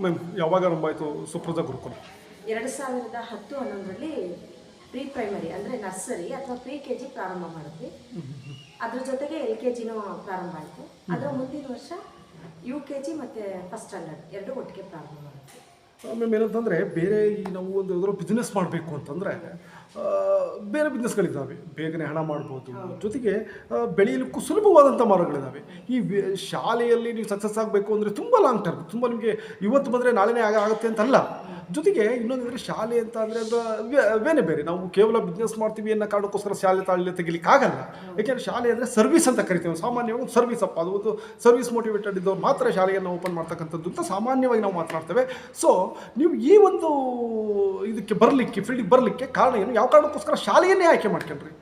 Ma'am ಯಾವಾಗ ಆರಂಭ ಆಯಿತು ಸುಪ್ರಜಾ ಗುರುಕುಲ? 2010-11ರಲ್ಲಿ ಪ್ರೀ ಪ್ರೈಮರಿ ಅಂದರೆ ನರ್ಸರಿ ಅಥವಾ ಪ್ರೀ ಕೆ ಜಿ ಪ್ರಾರಂಭ ಮಾಡಿದ್ವಿ. ಅದ್ರ ಜೊತೆಗೆ LKGನೂ ಪ್ರಾರಂಭ ಆಯಿತು. ಅದರ ಮುಂದಿನ ವರ್ಷ UKG ಮತ್ತು ಫಸ್ಟ್ ಸ್ಟ್ಯಾಂಡರ್ಡ್ ಎರಡೂ ಒಟ್ಟಿಗೆ ಪ್ರಾರಂಭ ಮಾಡಿದ್ವಿ. ಮ್ಯಾಮ್ ಏನಂತಂದರೆ ಬೇರೆ ಈ ನಾವು ಒಂದು ಯಾವ್ದಾದ್ರು ಬಿಸ್ನೆಸ್ ಮಾಡಬೇಕು ಅಂತಂದರೆ ಬೇರೆ ಬಿಸ್ನೆಸ್ಗಳಿದ್ದಾವೆ, ಬೇಗನೆ ಹಣ ಮಾಡ್ಬೋದು, ಜೊತೆಗೆ ಬೆಳೆಯಲಿಕ್ಕೂ ಸುಲಭವಾದಂಥ ಮಾರ್ಗಗಳಿದ್ದಾವೆ. ಈ ಶಾಲೆಯಲ್ಲಿ ನೀವು ಸಕ್ಸಸ್ ಆಗಬೇಕು ಅಂದರೆ ತುಂಬ ಲಾಂಗ್ ಟರ್ಮ್, ತುಂಬ ನಿಮಗೆ ಇವತ್ತು ಬಂದರೆ ನಾಳೆನೇ ಆಗುತ್ತೆ ಅಂತಲ್ಲ. ಜೊತೆಗೆ ಇನ್ನೊಂದಂದರೆ ಶಾಲೆ ಅಂತ ಅಂದರೆ ಅದರ ವೇನೆ ಬೇರೆ. ನಾವು ಕೇವಲ ಬಿಸ್ನೆಸ್ ಮಾಡ್ತೀವಿ ಅನ್ನೋ ಕಾರಣಕ್ಕೋಸ್ಕರ ಶಾಲೆ ತೆಗಿಲಿಕ್ಕಾಗಲ್ಲ. ಯಾಕೆಂದರೆ ಶಾಲೆ ಅಂದರೆ ಸರ್ವಿಸ್ ಅಂತ ಕರಿತೀವಿ. ಸಾಮಾನ್ಯವಾಗಿ ಒಂದು ಸರ್ವಿಸ್ ಅಪ್ಪ, ಅದು ಒಂದು ಸರ್ವಿಸ್ ಮೋಟಿವೇಟೆಡ್ ಇದ್ದವ್ರು ಮಾತ್ರ ಶಾಲೆಯನ್ನು ಓಪನ್ ಮಾಡ್ತಕ್ಕಂಥದ್ದು ಅಂತ ಸಾಮಾನ್ಯವಾಗಿ ನಾವು ಮಾತನಾಡ್ತೇವೆ. ಸೊ ನೀವು ಈ ಒಂದು ಇದಕ್ಕೆ ಬರಲಿಕ್ಕೆ, ಫೀಲ್ಡಿಗೆ ಬರಲಿಕ್ಕೆ ಕಾರಣ ಏನು? ಯಾವ ಕಾರಣಕ್ಕೋಸ್ಕರ ಶಾಲೆಯನ್ನೇ ಆಯ್ಕೆ ಮಾಡ್ಕೊಂಡ್ರಿ?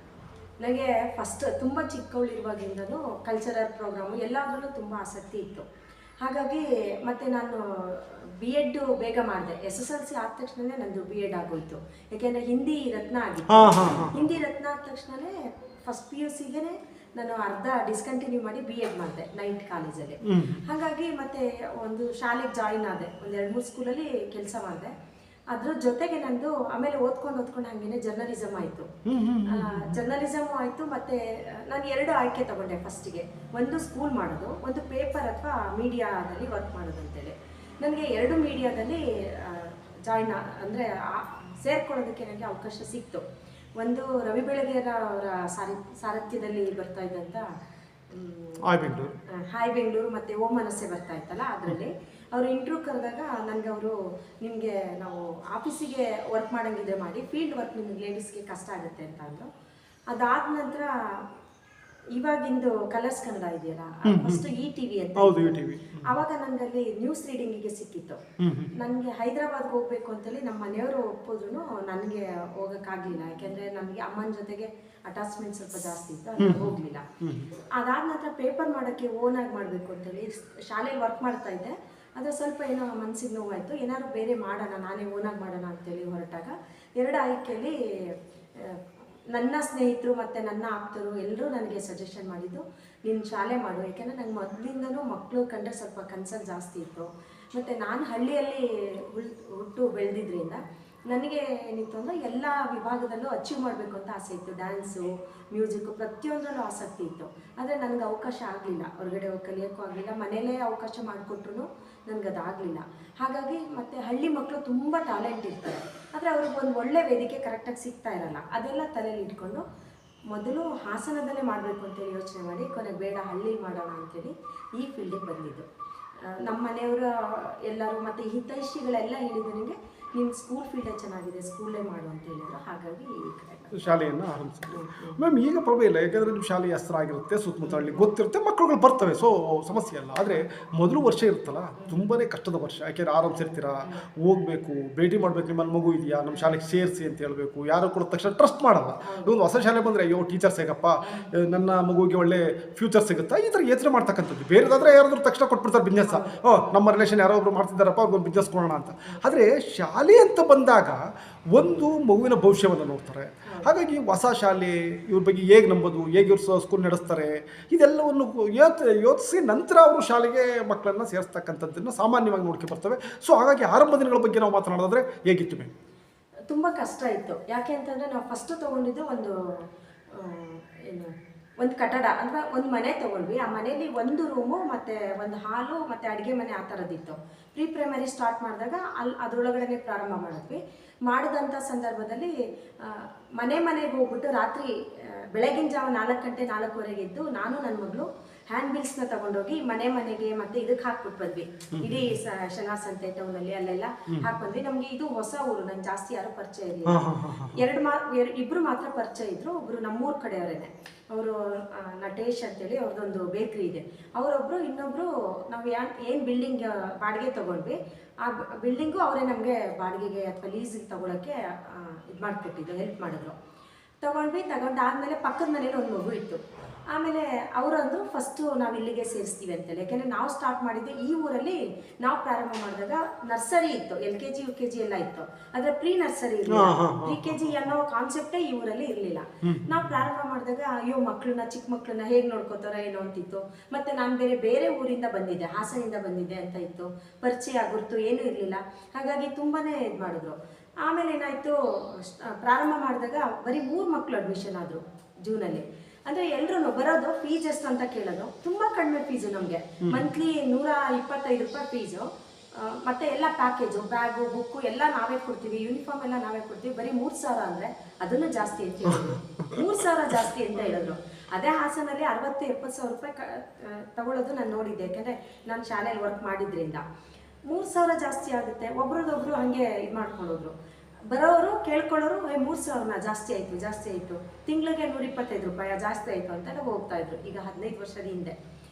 ನನಗೆ ಫಸ್ಟ್ ತುಂಬ ಚಿಕ್ಕವಳಿರುವಾಗಿಂದನೂ ಕಲ್ಚರಲ್ ಪ್ರೋಗ್ರಾಮು ಎಲ್ಲದರಲ್ಲೂ ತುಂಬ ಆಸಕ್ತಿ ಇತ್ತು. ಹಾಗಾಗಿ ಮತ್ತು ನಾನು B.Ed ಬೇಗ ಮಾಡಿದೆ. SSLC ಆದ ತಕ್ಷಣವೇ ನಂದು B.Ed ಆಗೋಯ್ತು. ಯಾಕೆಂದರೆ ಹಿಂದಿ ರತ್ನ ಆಗಿತ್ತು. ಹಿಂದಿ ರತ್ನ ಆದ ತಕ್ಷಣವೇ ಫಸ್ಟ್ PUCಗೆ ನಾನು ಅರ್ಧ ಡಿಸ್ಕಂಟಿನ್ಯೂ ಮಾಡಿ B.Ed ಮಾಡಿದೆ 9th ಕಾಲೇಜಲ್ಲಿ. ಹಾಗಾಗಿ ಮತ್ತೆ ಒಂದು ಶಾಲೆಗೆ ಜಾಯಿನ್ ಆದೆ. ಒಂದು 2-3 ಸ್ಕೂಲಲ್ಲಿ ಕೆಲಸ ಮಾಡಿದೆ. ಅದ್ರ ಜೊತೆಗೆ ನಂದು ಆಮೇಲೆ ಓದ್ಕೊಂಡು ಹಾಗೇನೆ ಜರ್ನಲಿಸಮ್ ಆಯಿತು. ಜರ್ನಲಿಸಮ್ ಆಯಿತು. ಮತ್ತು ನಾನು 2 ಆಯ್ಕೆ ತಗೊಂಡೆ ಫಸ್ಟಿಗೆ. ಒಂದು ಸ್ಕೂಲ್ ಮಾಡೋದು, ಒಂದು ಪೇಪರ್ ಅಥವಾ ಮೀಡಿಯಾದಲ್ಲಿ ವರ್ಕ್ ಮಾಡೋದು ಅಂತೇಳಿ. ನನಗೆ 2 ಮೀಡಿಯಾದಲ್ಲಿ ಜಾಯಿನ್ ಅಂದರೆ ಸೇರ್ಕೊಳ್ಳೋದಕ್ಕೆ ನನಗೆ ಅವಕಾಶ ಸಿಕ್ತು. ಒಂದು ರವಿ ಬೆಳಗೆರೆ ಅವರ ಸಾರಥ್ಯದಲ್ಲಿ ಬರ್ತಾ ಇದ್ದಂಥ ಹಾಯ್ ಬೆಂಗಳೂರು ಮತ್ತು ಓಂ ಮನಸ್ಸೆ ಬರ್ತಾ ಇತ್ತಲ್ಲ, ಅದರಲ್ಲಿ ಅವರು ಇಂಟ್ರ್ಯೂ ಕರೆದಾಗ ನನಗೆ ಅವರು ನಿಮಗೆ ನಾವು ಆಫೀಸಿಗೆ ವರ್ಕ್ ಮಾಡೋಂಗಿದ್ರೆ ಮಾಡಿ, ಫೀಲ್ಡ್ ವರ್ಕ್ ನಿಮಗೆ ಲೇಡೀಸ್ಗೆ ಕಷ್ಟ ಆಗುತ್ತೆ ಅಂತ ಅಂದರು. ಅದಾದ ನಂತರ ಇವಾಗಿಂದು ಕಲರ್ಸ್ ಕನ್ನಡ ಇದೆಯಲ್ಲ, ಫಸ್ಟ್ ETV ಅಂತ, ಆವಾಗ ನನಗಲ್ಲಿ ನ್ಯೂಸ್ ರೀಡಿಂಗಿಗೆ ಸಿಕ್ಕಿತ್ತು. ನನಗೆ ಹೈದರಾಬಾದ್ಗೆ ಹೋಗ್ಬೇಕು ಅಂತೇಳಿ ನಮ್ಮ ಮನೆಯವರು ಒಪ್ಪಿದ್ರು, ನನಗೆ ಹೋಗೋಕ್ಕಾಗಲಿಲ್ಲ. ಯಾಕೆಂದರೆ ನನಗೆ ಅಮ್ಮನ ಜೊತೆಗೆ ಅಟ್ಯಾಚ್ಮೆಂಟ್ ಸ್ವಲ್ಪ ಜಾಸ್ತಿ ಇತ್ತು, ಅಲ್ಲಿ ಹೋಗಲಿಲ್ಲ. ಅದಾದ ನಂತರ ಪೇಪರ್ ಮಾಡೋಕ್ಕೆ ಓನಾಗಿ ಮಾಡಬೇಕು ಅಂತೇಳಿ ಶಾಲೆಯಲ್ಲಿ ವರ್ಕ್ ಮಾಡ್ತಾ ಇದ್ದೆ. ಅದು ಸ್ವಲ್ಪ ಏನೋ ಮನಸ್ಸಿಗೆ ನೋವಾಯಿತು. ಏನಾದ್ರು ಬೇರೆ ಮಾಡೋಣ, ನಾನೇ ಓನಾಗಿ ಮಾಡೋಣ ಅಂತೇಳಿ ಹೊರಟಾಗ 2 ಆಯ್ಕೆಯಲ್ಲಿ ನನ್ನ ಸ್ನೇಹಿತರು ಮತ್ತು ನನ್ನ ಆಪ್ತರು ಎಲ್ಲರೂ ನನಗೆ ಸಜೆಷನ್ ಮಾಡಿದ್ದು, ನೀನು ಶಾಲೆ ಮಾಡು. ಯಾಕೆಂದರೆ ನಂಗೆ ಮೊದಲಿಂದನೂ ಮಕ್ಕಳು ಕಂಡ್ರೆ ಸ್ವಲ್ಪ ಕನ್ಸರ್ನ್ ಜಾಸ್ತಿ ಇತ್ತು. ಮತ್ತು ನಾನು ಹಳ್ಳಿಯಲ್ಲಿ ಹುಟ್ಟು ಬೆಳೆದಿದ್ದರಿಂದ ನನಗೆ ಏನಿತ್ತು ಅಂದರೆ ಎಲ್ಲ ವಿಭಾಗದಲ್ಲೂ ಅಚೀವ್ ಮಾಡಬೇಕು ಅಂತ ಆಸೆ ಇತ್ತು. ಡ್ಯಾನ್ಸು, ಮ್ಯೂಸಿಕ್ಕು, ಪ್ರತಿಯೊಂದರಲ್ಲೂ ಆಸಕ್ತಿ ಇತ್ತು. ಆದರೆ ನನಗೆ ಅವಕಾಶ ಆಗಲಿಲ್ಲ, ಹೊರಗಡೆ ಹೋಗಿ ಕಲಿಯೋಕ್ಕೂ ಆಗಲಿಲ್ಲ. ಮನೆಯಲ್ಲೇ ಅವಕಾಶ ಮಾಡಿಕೊಟ್ರು ನನಗದಾಗಲಿಲ್ಲ. ಹಾಗಾಗಿ ಮತ್ತು ಹಳ್ಳಿ ಮಕ್ಕಳು ತುಂಬ ಟ್ಯಾಲೆಂಟ್ ಇರ್ತಾರೆ, ಆದರೆ ಅವ್ರಿಗೊಂದು ಒಳ್ಳೆ ವೇದಿಕೆ ಕರೆಕ್ಟಾಗಿ ಸಿಗ್ತಾ ಇರಲ್ಲ. ಅದೆಲ್ಲ ತಲೆಯಲ್ಲಿ ಇಟ್ಕೊಂಡು ಮೊದಲು ಹಾಸನದಲ್ಲೇ ಮಾಡಬೇಕು ಅಂತೇಳಿ ಯೋಚನೆ ಮಾಡಿ, ಕೊನೆಗೆ ಬೇಡ ಹಳ್ಳಿಲಿ ಮಾಡೋಣ ಅಂತೇಳಿ ಈ ಫೀಲ್ಡಿಗೆ ಬಂದಿದ್ದು. ನಮ್ಮ ಮನೆಯವರ ಎಲ್ಲರೂ ಮತ್ತು ಹಿತೈಷಿಗಳೆಲ್ಲ ಹೇಳಿದ್ರು, ನಿಮಗೆ ನಿಮ್ಮ ಸ್ಕೂಲ್ ಫೀಲ್ಡೇ ಚೆನ್ನಾಗಿದೆ, ಸ್ಕೂಲೇ ಮಾಡು ಅಂತ ಹೇಳಿದ್ರು. ಹಾಗಾಗಿ ಈ ಕಡೆ ಶಾಲೆಯನ್ನು ಆರಂಭಿಸಿದ್ರು. ಮ್ಯಾಮ್ ಈಗ ಪ್ರಭು ಇಲ್ಲ, ಯಾಕೆಂದರೆ ನಿಮ್ಮ ಶಾಲೆಯ ಹೆಸರಾಗಿರುತ್ತೆ, ಸುತ್ತಮುತ್ತ ಹಳ್ಳಿ ಗೊತ್ತಿರುತ್ತೆ, ಮಕ್ಕಳುಗಳು ಬರ್ತವೆ, ಸೊ ಸಮಸ್ಯೆ ಅಲ್ಲ. ಆದರೆ ಮೊದಲು ವರ್ಷ ಇರುತ್ತಲ್ಲ, ತುಂಬಾ ಕಷ್ಟದ ವರ್ಷ. ಯಾಕೆಂದರೆ ಆರಂಭಿಸಿರ್ತೀರ, ಹೋಗಬೇಕು, ಭೇಟಿ ಮಾಡಬೇಕು, ನಿಮ್ಮ ಮಗು ಇದೆಯಾ, ನಮ್ಮ ಶಾಲೆಗೆ ಸೇರಿಸಿ ಅಂತ ಹೇಳಬೇಕು. ಯಾರು ಕೂಡ ತಕ್ಷಣ ಟ್ರಸ್ಟ್ ಮಾಡಲ್ಲ. ಒಂದು ಹೊಸ ಶಾಲೆ ಬಂದರೆ ಅಯ್ಯೋ ಟೀಚರ್ಸ್ ಹೇಗಪ್ಪ, ನನ್ನ ಮಗುವಿಗೆ ಒಳ್ಳೆ ಫ್ಯೂಚರ್ ಸಿಗುತ್ತಾ, ಈ ಥರ ಯೋಚನೆ ಮಾಡ್ತಕ್ಕಂಥದ್ದು. ಬೇರೆದಾದರೆ ಯಾರಾದರೂ ತಕ್ಷಣ ಕೊಟ್ಬಿಡ್ತಾರೆ ಬಿಸ್ನೆಸ್, ನಮ್ಮ ರಿಲೇಷನ್ ಯಾರೋ ಒಬ್ರು ಮಾಡ್ತಿದ್ದಾರಪ್ಪ, ಅವ್ರಿಗೊಂದು ಬಿಸ್ನೆಸ್ ಕೊಡೋಣ ಅಂತ. ಆದರೆ ಶಾಲೆ ಅಂತ ಬಂದಾಗ ಒಂದು ಮಗುವಿನ ಭವಿಷ್ಯವನ್ನು ನೋಡ್ತಾರೆ. ಹಾಗಾಗಿ ಹೊಸ ಶಾಲೆ, ಇವ್ರ ಬಗ್ಗೆ ಹೇಗೆ ನಂಬೋದು, ಹೇಗೆ ಇವ್ರು ಸ್ಕೂಲ್ ನಡೆಸ್ತಾರೆ, ಇದೆಲ್ಲವನ್ನು ಯೋಚಿಸಿ ನಂತರ ಅವರು ಶಾಲೆಗೆ ಮಕ್ಕಳನ್ನು ಸೇರಿಸ್ತಕ್ಕಂಥದ್ದನ್ನು ಸಾಮಾನ್ಯವಾಗಿ ನೋಡ್ಕೊಂಡು ಬರ್ತವೆ. ಸೊ ಹಾಗಾಗಿ ಆರಂಭ ದಿನಗಳ ಬಗ್ಗೆ ನಾವು ಮಾತನಾಡಿದ್ರೆ ಹೇಗಿತ್ತು ಮ್ಯಾಮ್? ತುಂಬ ಕಷ್ಟ ಇತ್ತು. ಯಾಕೆ ಅಂತಂದರೆ ನಾವು ಫಸ್ಟು ತೊಗೊಂಡಿದ್ದು ಒಂದು ಕಟ್ಟಡ ಅಂದರೆ ಒಂದು ಮನೆ ತೊಗೊಂಡ್ವಿ. ಆ ಮನೆಯಲ್ಲಿ 1 ರೂಮು ಮತ್ತು 1 ಹಾಲು ಮತ್ತು ಅಡುಗೆ ಮನೆ ಆ ಥರದ್ದಿತ್ತು. ಪ್ರೀ ಪ್ರೈಮರಿ ಸ್ಟಾರ್ಟ್ ಮಾಡಿದಾಗ ಅದರೊಳಗಡೆ ಪ್ರಾರಂಭ ಮಾಡಿದ್ವಿ. ಮಾಡಿದಂಥ ಸಂದರ್ಭದಲ್ಲಿ ಮನೆಗೆ ಹೋಗ್ಬಿಟ್ಟು ರಾತ್ರಿ ಬೆಳಗಿನ ಜಾವ 4 ಗಂಟೆ 4:15 ಎದ್ದು ನಾನು ನನ್ನ ಮಗಳು ಹ್ಯಾಂಡ್ ಬಿಲ್ಸ್ನ ತಗೊಂಡೋಗಿ ಮನೆಗೆ ಮತ್ತು ಇದಕ್ಕೆ ಹಾಕ್ಬಿಟ್ಟು ಬಂದ್ವಿ. ಇಡೀ ಶನಾಸಂತೆ ಟೌನಲ್ಲಿ ಅಲ್ಲೆಲ್ಲ ಹಾಕ್ಬಂದ್ವಿ. ನಮಗೆ ಇದು ಹೊಸ ಊರು, ನಂಗೆ ಜಾಸ್ತಿ ಯಾರು ಪರಿಚಯ ಇರಲಿಲ್ಲ. ಇಬ್ಬರು ಮಾತ್ರ ಪರಿಚಯ ಇದ್ರು. ಒಬ್ಬರು ನಮ್ಮೂರ ಕಡೆಯವರೇನೆ, ಅವರು ನಟೇಶ್ ಅಂತೇಳಿ, ಅವ್ರದ್ದೊಂದು ಬೇಕ್ರಿ ಇದೆ, ಅವರೊಬ್ಬರು. ಇನ್ನೊಬ್ಬರು ನಾವು ಏನು ಬಿಲ್ಡಿಂಗ್ ಬಾಡಿಗೆ ತೊಗೊಂಡ್ವಿ, ಆ ಬಿಲ್ಡಿಂಗು ಅವರೇ ನಮಗೆ ಬಾಡಿಗೆಗೆ ಅಥವಾ ಲೀಸಿಗೆ ತೊಗೊಳಕ್ಕೆ ಇದು ಮಾಡಿಕೊಟ್ಟಿದ್ದು, ಹೆಲ್ಪ್ ಮಾಡಿದ್ರು. ತಗೊಂಡಾದ್ಮೇಲೆ ಪಕ್ಕದ ಮನೇಲಿ ಒಂದು ಮಗು ಇತ್ತು. ಆಮೇಲೆ ಅವರಂದು ಫಸ್ಟು ನಾವು ಇಲ್ಲಿಗೆ ಸೇರಿಸ್ತೀವಿ ಅಂತೇಳಿ, ಯಾಕೆಂದರೆ ನಾವು ಸ್ಟಾರ್ಟ್ ಮಾಡಿದ್ದೆ ಈ ಊರಲ್ಲಿ. ನಾವು ಪ್ರಾರಂಭ ಮಾಡಿದಾಗ ನರ್ಸರಿ ಇತ್ತು, LKG UKG ಎಲ್ಲ ಇತ್ತು, ಆದರೆ ಪ್ರೀ ನರ್ಸರಿ ಇರಲಿಲ್ಲ. PKG ಅನ್ನೋ ಕಾನ್ಸೆಪ್ಟೇ ಈ ಊರಲ್ಲಿ ಇರಲಿಲ್ಲ. ನಾವು ಪ್ರಾರಂಭ ಮಾಡಿದಾಗ ಅಯ್ಯೋ ಮಕ್ಕಳನ್ನ, ಚಿಕ್ಕ ಮಕ್ಕಳನ್ನ ಹೇಗೆ ನೋಡ್ಕೋತಾರೋ ಏನೋ ಅಂತಿತ್ತು. ಮತ್ತು ನಾನು ಬೇರೆ ಊರಿಂದ ಬಂದಿದ್ದೆ, ಹಾಸನಿಂದ ಬಂದಿದ್ದೆ ಅಂತ ಇತ್ತು, ಪರಿಚಯ ಗುರುತು ಏನೂ ಇರಲಿಲ್ಲ. ಹಾಗಾಗಿ ತುಂಬಾ ಇದು ಮಾಡಿದ್ರು. ಆಮೇಲೆ ಏನಾಯಿತು, ಪ್ರಾರಂಭ ಮಾಡಿದಾಗ ಬರೀ 3 ಮಕ್ಕಳು ಅಡ್ಮಿಷನ್ ಆದರು ಜೂನಲ್ಲಿ. ಅಂದರೆ ಎಲ್ಲರೂ ಬರೋದು ಫೀಸ್ ಎಷ್ಟು ಅಂತ ಕೇಳೋದು, ತುಂಬ ಕಡಿಮೆ ಫೀಸು ನಮಗೆ, ಮಂತ್ಲಿ 125 ರೂಪಾಯಿ ಫೀಸು. ಮತ್ತು ಎಲ್ಲ ಪ್ಯಾಕೇಜು, ಬ್ಯಾಗು, ಬುಕ್ಕು ಎಲ್ಲ ನಾವೇ ಕೊಡ್ತೀವಿ, ಯೂನಿಫಾರ್ಮ್ ಎಲ್ಲ ನಾವೇ ಕೊಡ್ತೀವಿ. ಬರೀ 3,000 ಅಂದರೆ ಅದನ್ನು ಜಾಸ್ತಿ ಅಂತ ಹೇಳಿದ್ರು. 3,000 ಜಾಸ್ತಿ ಅಂತ ಹೇಳಿದ್ರು. ಅದೇ ಹಾಸನಲ್ಲಿ 60-70 ಸಾವಿರ ರೂಪಾಯಿ ತಗೊಳ್ಳೋದು ನಾನು ನೋಡಿದ್ದೆ, ಯಾಕೆಂದರೆ ನಾನು ಶಾಲೆಯಲ್ಲಿ ವರ್ಕ್ ಮಾಡಿದ್ರಿಂದ. 3,000 ಜಾಸ್ತಿ ಆಗುತ್ತೆ. ಒಬ್ರದೊಬ್ರು ಹಾಗೆ ಇದು ಮಾಡ್ಕೊಂಡೋದ್ರು. ಬರೋರು ಕೇಳ್ಕೊಳ್ಳೋರು 3,000 ಜಾಸ್ತಿ ಆಯಿತು, ತಿಂಗಳಿಗೆ 125 ರೂಪಾಯಿ ಜಾಸ್ತಿ ಆಯಿತು ಅಂತೆಲ್ಲ ಹೋಗ್ತಾಯಿದ್ರು. ಈಗ 15 ವರ್ಷದ ಹಿಂದೆ.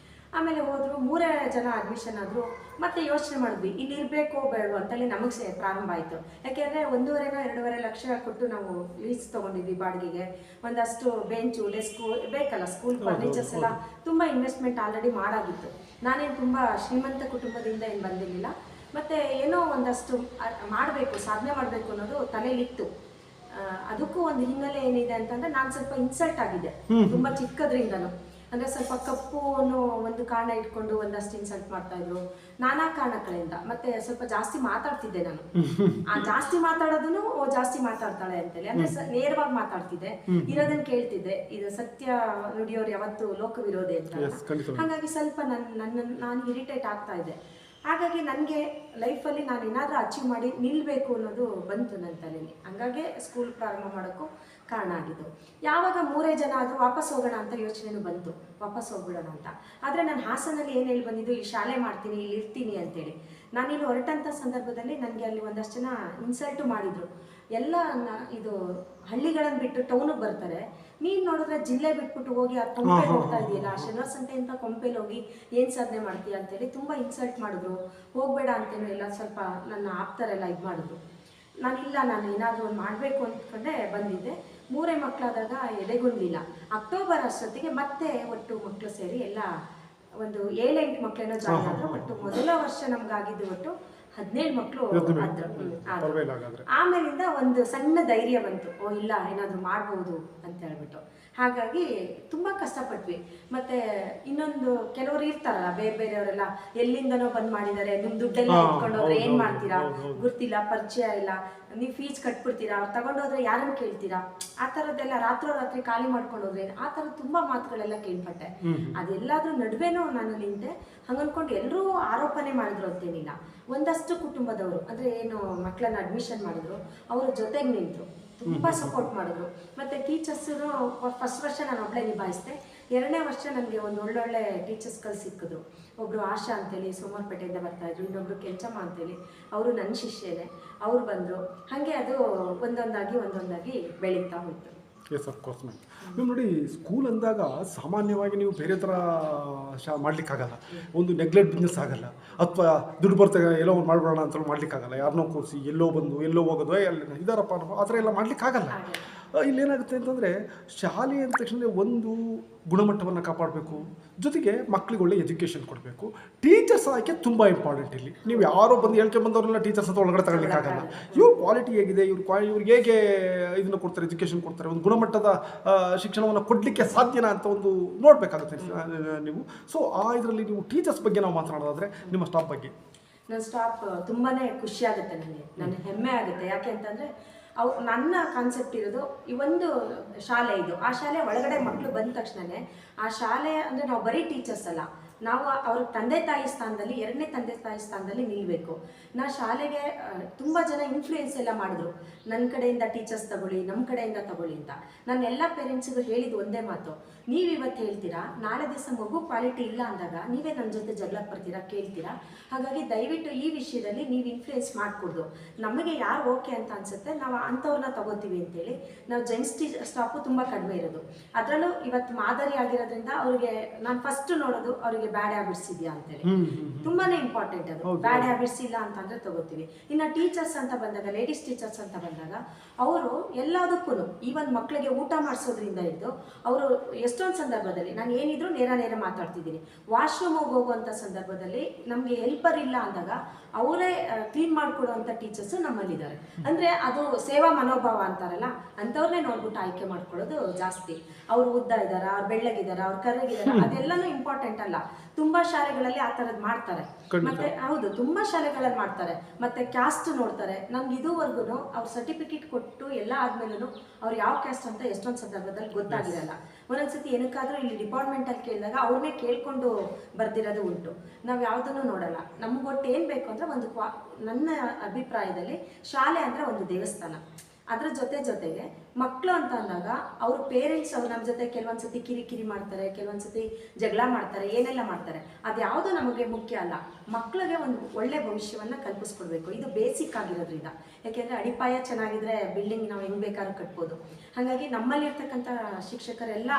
ಆಮೇಲೆ ಹೋದರು, 3 ಜನ ಅಡ್ಮಿಷನ್ ಆದರು. ಮತ್ತೆ ಯೋಚನೆ ಮಾಡಿದ್ವಿ ಇಲ್ಲಿ ಇರಬೇಕೋ ಬೇಡವೋ ಅಂತೇಳಿ ನಮಗೆ ಪ್ರಾರಂಭ ಆಯಿತು. ಯಾಕೆಂದರೆ 1.5-2.5 ಲಕ್ಷ ಕೊಟ್ಟು ನಾವು ಲೀಸ್ ತೊಗೊಂಡಿದ್ವಿ ಬಾಡಿಗೆಗೆ. ಒಂದಷ್ಟು ಬೆಂಚು, ಡೆಸ್ಕು ಬೇಕಲ್ಲ, ಸ್ಕೂಲ್ ಫರ್ನಿಚರ್ಸ್ ಎಲ್ಲ ತುಂಬ ಇನ್ವೆಸ್ಟ್ಮೆಂಟ್ ಆಲ್ರೆಡಿ ಮಾಡಾಗಿತ್ತು. ನಾನೇನು ತುಂಬ ಶ್ರೀಮಂತ ಕುಟುಂಬದಿಂದ ಏನು ಬಂದಿರಲಿಲ್ಲ. ಮತ್ತು ಏನೋ ಒಂದಷ್ಟು ಮಾಡಬೇಕು, ಸಾಧನೆ ಮಾಡಬೇಕು ಅನ್ನೋದು ತಲೆಯಲ್ಲಿತ್ತು. ಅದಕ್ಕೂ ಒಂದು ಹಿನ್ನೆಲೆ ಏನಿದೆ ಅಂತಂದರೆ, ನಾನು ಸ್ವಲ್ಪ ಇನ್ಸಲ್ಟ್ ಆಗಿದೆ ತುಂಬ ಚಿಕ್ಕದ್ರಿಂದನೂ. ಅಂದರೆ ಸ್ವಲ್ಪ ಕಪ್ಪು ಅನ್ನೋ ಒಂದು ಕಾರಣ ಇಟ್ಕೊಂಡು ಒಂದಷ್ಟು ಇನ್ಸಲ್ಟ್ ಮಾಡ್ತಾಯಿದ್ರು, ನಾನಾ ಕಾರಣಗಳಿಂದ. ಮತ್ತು ಸ್ವಲ್ಪ ಜಾಸ್ತಿ ಮಾತಾಡ್ತಿದ್ದೆ ನಾನು. ಆ ಜಾಸ್ತಿ ಮಾತಾಡೋದನ್ನು ಜಾಸ್ತಿ ಮಾತಾಡ್ತಾಳೆ ಅಂತೇಳಿ, ಅಂದರೆ ನೇರವಾಗಿ ಮಾತಾಡ್ತಿದ್ದೆ, ಇರೋದನ್ನು ಕೇಳ್ತಿದ್ದೆ. ಇದು ಸತ್ಯ ನುಡಿಯೋರು ಯಾವತ್ತು ಲೋಕ ವಿರೋಧಿ ಅಂತ. ಹಾಗಾಗಿ ಸ್ವಲ್ಪ ನಾನು ಇರಿಟೇಟ್ ಆಗ್ತಾ ಇದ್ದೆ. ಹಾಗಾಗಿ ನನಗೆ ಲೈಫಲ್ಲಿ ನಾನು ಏನಾದರೂ ಅಚೀವ್ ಮಾಡಿ ನಿಲ್ಲಬೇಕು ಅನ್ನೋದು ಬಂತು ನನ್ನ ತಲೆಯಲ್ಲಿ. ಹಂಗಾಗಿ ಸ್ಕೂಲ್ ಪ್ರಾರಂಭ ಮಾಡೋಕ್ಕೂ ಕಾರಣ ಆಗಿದ್ದು. ಯಾವಾಗ 3 ಜನ ಆದರೂ ವಾಪಸ್ ಹೋಗೋಣ ಅಂತ ಯೋಚನೆನೂ ಬಂತು, ವಾಪಸ್ ಹೋಗ್ಬಿಡೋಣ ಅಂತ. ಆದರೆ ನಾನು ಹಾಸನಲ್ಲಿ ಏನು ಹೇಳಿ ಬಂದಿದ್ದು, ಈ ಶಾಲೆ ಮಾಡ್ತೀನಿ, ಇಲ್ಲಿ ಇರ್ತೀನಿ ಅಂತೇಳಿ. ನಾನಿಲ್ಲಿ ಹೊರಟಂಥ ಸಂದರ್ಭದಲ್ಲಿ ನನಗೆ ಅಲ್ಲಿ ಒಂದಷ್ಟು ಜನ ಇನ್ಸಲ್ಟು ಮಾಡಿದರು. ಎಲ್ಲ ಇದು ಹಳ್ಳಿಗಳನ್ನು ಬಿಟ್ಟು ಟೌನಿಗೆ ಬರ್ತಾರೆ, ನೀನು ನೋಡಿದ್ರೆ ಜಿಲ್ಲೆ ಬಿಟ್ಬಿಟ್ಟು ಹೋಗಿ ಆ ಕೊಂಪೆಗೆ ಹೋಗ್ತಾ ಇದೆಯಲ್ಲ, ಶನಿವಾರ ಸಂತೆ ಅಂತ ಕೊಂಪೆಲಿ ಹೋಗಿ ಏನು ಸಾಧನೆ ಮಾಡ್ತೀಯ ಅಂತೇಳಿ ತುಂಬ ಇನ್ಸಲ್ಟ್ ಮಾಡಿದ್ರು. ಹೋಗಬೇಡ ಅಂತೇನೂ ಎಲ್ಲ ಸ್ವಲ್ಪ ನನ್ನ ಆಪ್ತರೆಲ್ಲ ಇದು ಮಾಡಿದ್ರು. ನಾನು ಏನಾದರೂ ಒಂದು ಮಾಡಬೇಕು ಅಂದ್ಕೊಂಡೆ ಬಂದಿದ್ದೆ. 3 ಮಕ್ಕಳಾದಾಗ ಎದೆಗುಂದಿಲ್ಲ. ಅಕ್ಟೋಬರ್ ಅಷ್ಟೊತ್ತಿಗೆ ಮತ್ತೆ ಒಟ್ಟು ಮಕ್ಕಳು ಸೇರಿ ಎಲ್ಲ ಒಂದು 7-8 ಮಕ್ಕಳೇನೋ ಜಾಯಿನ್ ಆದರು. ಒಟ್ಟು ಮೊದಲ ವರ್ಷ ನಮ್ಗಾಗಿದ್ದು ಒಟ್ಟು 17 ಮಕ್ಕಳು ಆದರು. ಆಮೇಲಿಂದ ಒಂದು ಸಣ್ಣ ಧೈರ್ಯ ಬಂತು, ಓ ಇಲ್ಲ ಏನಾದರೂ ಮಾಡ್ಬೋದು ಅಂತ ಹೇಳ್ಬಿಟ್ಟು. ಹಾಗಾಗಿ ತುಂಬ ಕಷ್ಟಪಟ್ವಿ. ಮತ್ತು ಇನ್ನೊಂದು ಕೆಲವರು ಇರ್ತಾರಲ್ಲ, ಬೇರೆಯವರೆಲ್ಲ ಎಲ್ಲಿಂದನೋ ಬಂದು ಮಾಡಿದ್ದಾರೆ, ನಿಮ್ಮ ದುಡ್ಡೆಲ್ಲ ಇಟ್ಕೊಂಡೋದ್ರೆ ಏನು ಮಾಡ್ತೀರಾ, ಗುರ್ತಿಲ್ಲ, ಪರಿಚಯ ಇಲ್ಲ, ನೀವು ಫೀಸ್ ಕಟ್ಬಿಡ್ತೀರಾ, ಅವ್ರು ತಗೊಂಡೋದ್ರೆ ಯಾರನ್ನು ಕೇಳ್ತೀರಾ, ಆ ಥರದ್ದೆಲ್ಲ ರಾತ್ರಿ ಖಾಲಿ ಮಾಡ್ಕೊಂಡೋದ್ರೆ, ಆ ಥರ ತುಂಬ ಮಾತುಗಳೆಲ್ಲ ಕೇಳ್ಪಟ್ಟೆ. ಅದೆಲ್ಲದ್ರ ನಡುವೆನೂ ನಾನು ನಿಂತೆ. ಹಂಗನ್ಕೊಂಡು ಎಲ್ಲರೂ ಆರೋಪನೆ ಮಾಡಿದ್ರು ಅಂತೇನಿಲ್ಲ. ಒಂದಷ್ಟು ಕುಟುಂಬದವರು, ಅಂದರೆ ಏನು ಮಕ್ಕಳನ್ನ ಅಡ್ಮಿಷನ್ ಮಾಡಿದ್ರು, ಅವ್ರ ಜೊತೆಗೆ ನಿಂತರು, ತುಂಬ ಸಪೋರ್ಟ್ ಮಾಡಿದ್ರು. ಮತ್ತು ಟೀಚರ್ಸರು ಫಸ್ಟ್ ವರ್ಷ ನಾನು ಒಬ್ಬಳೇ ನಿಭಾಯಿಸಿದೆ. 2ನೇ ವರ್ಷ ನನಗೆ ಒಂದು ಒಳ್ಳೊಳ್ಳೆ ಟೀಚರ್ಸ್ಗಳು ಸಿಕ್ಕಿದ್ರು. ಒಬ್ಬರು ಆಶಾ ಅಂತೇಳಿ ಸೋಮವಾರಪೇಟೆಯಿಂದ ಬರ್ತಾಯಿದ್ರು, ಇನ್ನೊಬ್ಬರು ಕೆಂಚಮ್ಮ ಅಂತೇಳಿ, ಅವರು ನನ್ನ ಶಿಷ್ಯನೇ, ಅವ್ರು ಬಂದರು. ಹಾಗೆ ಅದು ಒಂದೊಂದಾಗಿ ಬೆಳೀತಾ ಹೋಯಿತು. S of course ma'am. ನೀವು ನೋಡಿ, ಸ್ಕೂಲ್ ಅಂದಾಗ ಸಾಮಾನ್ಯವಾಗಿ ನೀವು ಬೇರೆ ಥರ ಮಾಡಲಿಕ್ಕಾಗಲ್ಲ. ಒಂದು ನೆಗ್ಲೆಕ್ಟ್ ಬಿಸ್ನೆಸ್ ಆಗಲ್ಲ, ಅಥವಾ ದುಡ್ಡು ಬರ್ತಾರೆ ಎಲ್ಲೋ ಒಂದು ಮಾಡ್ಬಿಡೋಣ ಅಂತ ಮಾಡ್ಲಿಕ್ಕಾಗಲ್ಲ. ಯಾರನ್ನೋ ಕೂರಿಸಿ ಎಲ್ಲೋ ಬಂದು ಎಲ್ಲೋ ಹೋಗೋದು ಇದಾರಪ್ಪ ಆ ಥರ ಎಲ್ಲ ಮಾಡಲಿಕ್ಕಾಗಲ್ಲ. ಇಲ್ಲೇನಾಗುತ್ತೆ ಅಂತಂದರೆ, ಶಾಲೆ ಅಂದ ತಕ್ಷಣ ಒಂದು ಗುಣಮಟ್ಟವನ್ನು ಕಾಪಾಡಬೇಕು, ಜೊತೆಗೆ ಮಕ್ಕಳಿಗೆ ಒಳ್ಳೆ ಎಜುಕೇಷನ್ ಕೊಡಬೇಕು. ಟೀಚರ್ಸ್ ಆಯ್ಕೆ ತುಂಬ ಇಂಪಾರ್ಟೆಂಟ್. ಇಲ್ಲಿ ನೀವು ಯಾರೋ ಬಂದು ಬಂದವರೆಲ್ಲ ಟೀಚರ್ಸ್ ಅಂತ ಒಳಗಡೆ ತಗೊಳ್ಳಿಕ್ಕಾಗಲ್ಲ. ಇವ್ರ ಕ್ವಾಲಿಟಿ ಹೇಗಿದೆ, ಇವ್ರಿಗೆ ಹೇಗೆ ಇದನ್ನು ಕೊಡ್ತಾರೆ, ಎಜುಕೇಷನ್ ಕೊಡ್ತಾರೆ, ಒಂದು ಗುಣಮಟ್ಟದ ಶಿಕ್ಷಣವನ್ನು ಕೊಡಲಿಕ್ಕೆ ಸಾಧ್ಯನಾ ಅಂತ ಒಂದು ನೋಡಬೇಕಾಗುತ್ತೆ ನೀವು. ಸೊ ಇದರಲ್ಲಿ ನೀವು ಟೀಚರ್ಸ್ ಬಗ್ಗೆ ನಾವು ಮಾತನಾಡೋದಾದರೆ, ನಿಮ್ಮ ಸ್ಟಾಫ್ ಬಗ್ಗೆ. ನನ್ನ ಸ್ಟಾಫ್ ತುಂಬಾ ಖುಷಿ ಆಗುತ್ತೆ ನನಗೆ ಹೆಮ್ಮೆ ಆಗುತ್ತೆ. ಯಾಕೆ ಅಂತಂದರೆ, ನನ್ನ ಕಾನ್ಸೆಪ್ಟ್ ಇರೋದು ಈ ಒಂದು ಶಾಲೆ ಇದು. ಆ ಶಾಲೆ ಒಳಗಡೆ ಮಕ್ಕಳು ಬಂದ ತಕ್ಷಣವೇ ಆ ಶಾಲೆ ಅಂದರೆ ನಾವು ಬರೀ ಟೀಚರ್ಸ್ ಅಲ್ಲ, ನಾವು ಅವ್ರ ತಂದೆ ತಾಯಿ ಸ್ಥಾನದಲ್ಲಿ, 2ನೇ ತಂದೆ ತಾಯಿ ಸ್ಥಾನದಲ್ಲಿ ನಿಲ್ಲಬೇಕು. ನಾ ಶಾಲೆಗೆ ತುಂಬ ಜನ ಇನ್ಫ್ಲೂಯೆನ್ಸ್ ಎಲ್ಲ ಮಾಡಿದ್ರು, ನನ್ನ ಕಡೆಯಿಂದ ಟೀಚರ್ಸ್ ತಗೊಳ್ಳಿ, ನಮ್ಮ ಕಡೆಯಿಂದ ತಗೊಳ್ಳಿ ಅಂತ. ನಾನು ಎಲ್ಲ ಪೇರೆಂಟ್ಸಿಗೂ ಹೇಳಿದ್ದು ಒಂದೇ ಮಾತು, ನೀವು ಇವತ್ತು ಹೇಳ್ತೀರಾ, ನಾಳೆ ದಿವಸ ಮಗು ಕ್ವಾಲಿಟಿ ಇಲ್ಲ ಅಂದಾಗ ನೀವೇ ನನ್ನ ಜೊತೆ ಜಗಳಕ್ಕೆ ಬರ್ತೀರಾ, ಕೇಳ್ತೀರಾ. ಹಾಗಾಗಿ ದಯವಿಟ್ಟು ಈ ವಿಷಯದಲ್ಲಿ ನೀವು ಇನ್ಫ್ಲೂಯೆನ್ಸ್ ಮಾಡಿಕೊಡ್ದು. ನಮಗೆ ಯಾರು ಓಕೆ ಅಂತ ಅನಿಸುತ್ತೆ ನಾವು ಅಂಥವ್ರನ್ನ ತಗೋತೀವಿ ಅಂತೇಳಿ. ನಾವು ಜೆಂಟ್ಸ್ ಸ್ಟಾಫು ತುಂಬ ಕಡಿಮೆ ಇರೋದು. ಅದರಲ್ಲೂ ಇವತ್ತು ಮಾದರಿ ಆಗಿರೋದ್ರಿಂದ ಅವ್ರಿಗೆ ನಾನು ಫಸ್ಟ್ ನೋಡೋದು, ಅವರಿಗೆ ಅವ್ರಿಗೆ ಬ್ಯಾಡ್ ಹ್ಯಾಬಿಟ್ಸ್ ಇದೆಯಾ ಅಂತೇಳಿ. ತುಂಬಾನೇ ಇಂಪಾರ್ಟೆಂಟ್ ಅದು. ಬ್ಯಾಡ್ ಹ್ಯಾಬಿಟ್ಸ್ ಇಲ್ಲ ಅಂತಂದ್ರೆ ತಗೋತೀವಿ. ಇನ್ನು ಟೀಚರ್ಸ್ ಅಂತ ಬಂದಾಗ, ಲೇಡೀಸ್ ಟೀಚರ್ಸ್ ಅಂತ ಬಂದಾಗ ಅವರು ಎಲ್ಲದಕ್ಕೂ ಈವನ್ ಮಕ್ಕಳಿಗೆ ಊಟ ಮಾಡಿಸೋದ್ರಿಂದ ಇದ್ದು ಅವರು ಎಷ್ಟೊಂದು ಸಂದರ್ಭದಲ್ಲಿ ನಾನು ಏನಿದ್ರು ನೇರ ಮಾತಾಡ್ತಿದ್ದೀನಿ. ವಾಶ್ರೂಮಿಗೆ ಹೋಗುವಂಥ ಸಂದರ್ಭದಲ್ಲಿ ನಮಗೆ ಹೆಲ್ಪರ್ ಇಲ್ಲ ಅಂದಾಗ ಅವರೇ ಕ್ಲೀನ್ ಮಾಡಿಕೊಡುವಂಥ ಟೀಚರ್ಸ್ ನಮ್ಮಲ್ಲಿದ್ದಾರೆ. ಅಂದರೆ ಅದು ಸೇವಾ ಮನೋಭಾವ ಅಂತಾರಲ್ಲ, ಅಂಥವ್ರನ್ನೇ ನೋಡ್ಬಿಟ್ಟು ಆಯ್ಕೆ ಮಾಡ್ಕೊಳ್ಳೋದು ಜಾಸ್ತಿ. ಅವ್ರು ಉದ್ದ ಇದ್ದಾರಾ, ಅವ್ರು ಬೆಳ್ಳಗಿದ್ದಾರಾ, ಅವ್ರು ಕರ್ರಗಿದ್ದಾರಾ, ಅದೆಲ್ಲನೂ ಇಂಪಾರ್ಟೆಂಟ್ ಅಲ್ಲ. ತುಂಬಾ ಶಾಲೆಗಳಲ್ಲಿ ಆ ಥರದ್ದು ಮಾಡ್ತಾರೆ. ಮತ್ತೆ ಹೌದು, ತುಂಬಾ ಶಾಲೆಗಳಲ್ಲಿ ಮಾಡ್ತಾರೆ. ಮತ್ತೆ ಕ್ಯಾಸ್ಟ್ ನೋಡ್ತಾರೆ. ನಮ್ಗೆ ಇದುವರೆಗೂ ಅವ್ರು ಸರ್ಟಿಫಿಕೇಟ್ ಕೊಟ್ಟು ಎಲ್ಲ ಆದ್ಮೇಲೂ ಅವ್ರು ಯಾವ ಕ್ಯಾಸ್ಟ್ ಅಂತ ಎಷ್ಟೊಂದು ಸಂದರ್ಭದಲ್ಲಿ ಗೊತ್ತಾಗಿರಲ್ಲ. ಒಂದೊಂದ್ಸತಿ ಏನಕ್ಕಾದ್ರೂ ಇಲ್ಲಿ ಡಿಪಾರ್ಟ್ಮೆಂಟಲ್ಲಿ ಕೇಳಿದಾಗ ಅವ್ರನ್ನೇ ಕೇಳ್ಕೊಂಡು ಬರ್ದಿರೋದು ಉಂಟು. ನಾವು ಯಾವುದನ್ನು ನೋಡಲ್ಲ. ನಮ್ಗೆ ಒಟ್ಟು ಏನು ಬೇಕು ಅಂದರೆ ನನ್ನ ಅಭಿಪ್ರಾಯದಲ್ಲಿ ಶಾಲೆ ಅಂದರೆ ಒಂದು ದೇವಸ್ಥಾನ. ಅದ್ರ ಜೊತೆಗೆ ಮಕ್ಕಳು ಅಂತ ಅಂದಾಗ ಅವ್ರ ಪೇರೆಂಟ್ಸ್ ಅವ್ರು ನಮ್ಮ ಜೊತೆ ಕೆಲವೊಂದ್ಸತಿ ಕಿರಿಕಿರಿ ಮಾಡ್ತಾರೆ, ಕೆಲವೊಂದ್ಸತಿ ಜಗಳ ಮಾಡ್ತಾರೆ, ಏನೆಲ್ಲ ಮಾಡ್ತಾರೆ. ಅದ್ಯಾವುದು ನಮಗೆ ಮುಖ್ಯ ಅಲ್ಲ. ಮಕ್ಕಳಿಗೆ ಒಂದು ಒಳ್ಳೆ ಭವಿಷ್ಯವನ್ನು ಕಲ್ಪಿಸ್ಕೊಡ್ಬೇಕು. ಇದು ಬೇಸಿಕ್ ಆಗಿರೋದ್ರಿಂದ. ಯಾಕೆಂದರೆ ಅಡಿಪಾಯ ಚೆನ್ನಾಗಿದ್ರೆ ಬಿಲ್ಡಿಂಗ್ ನಾವು ಹೆಂಗೆ ಬೇಕಾದ್ರೂ ಕಟ್ಬೋದು. ಹಾಗಾಗಿ ನಮ್ಮಲ್ಲಿರ್ತಕ್ಕಂಥ ಶಿಕ್ಷಕರೆಲ್ಲ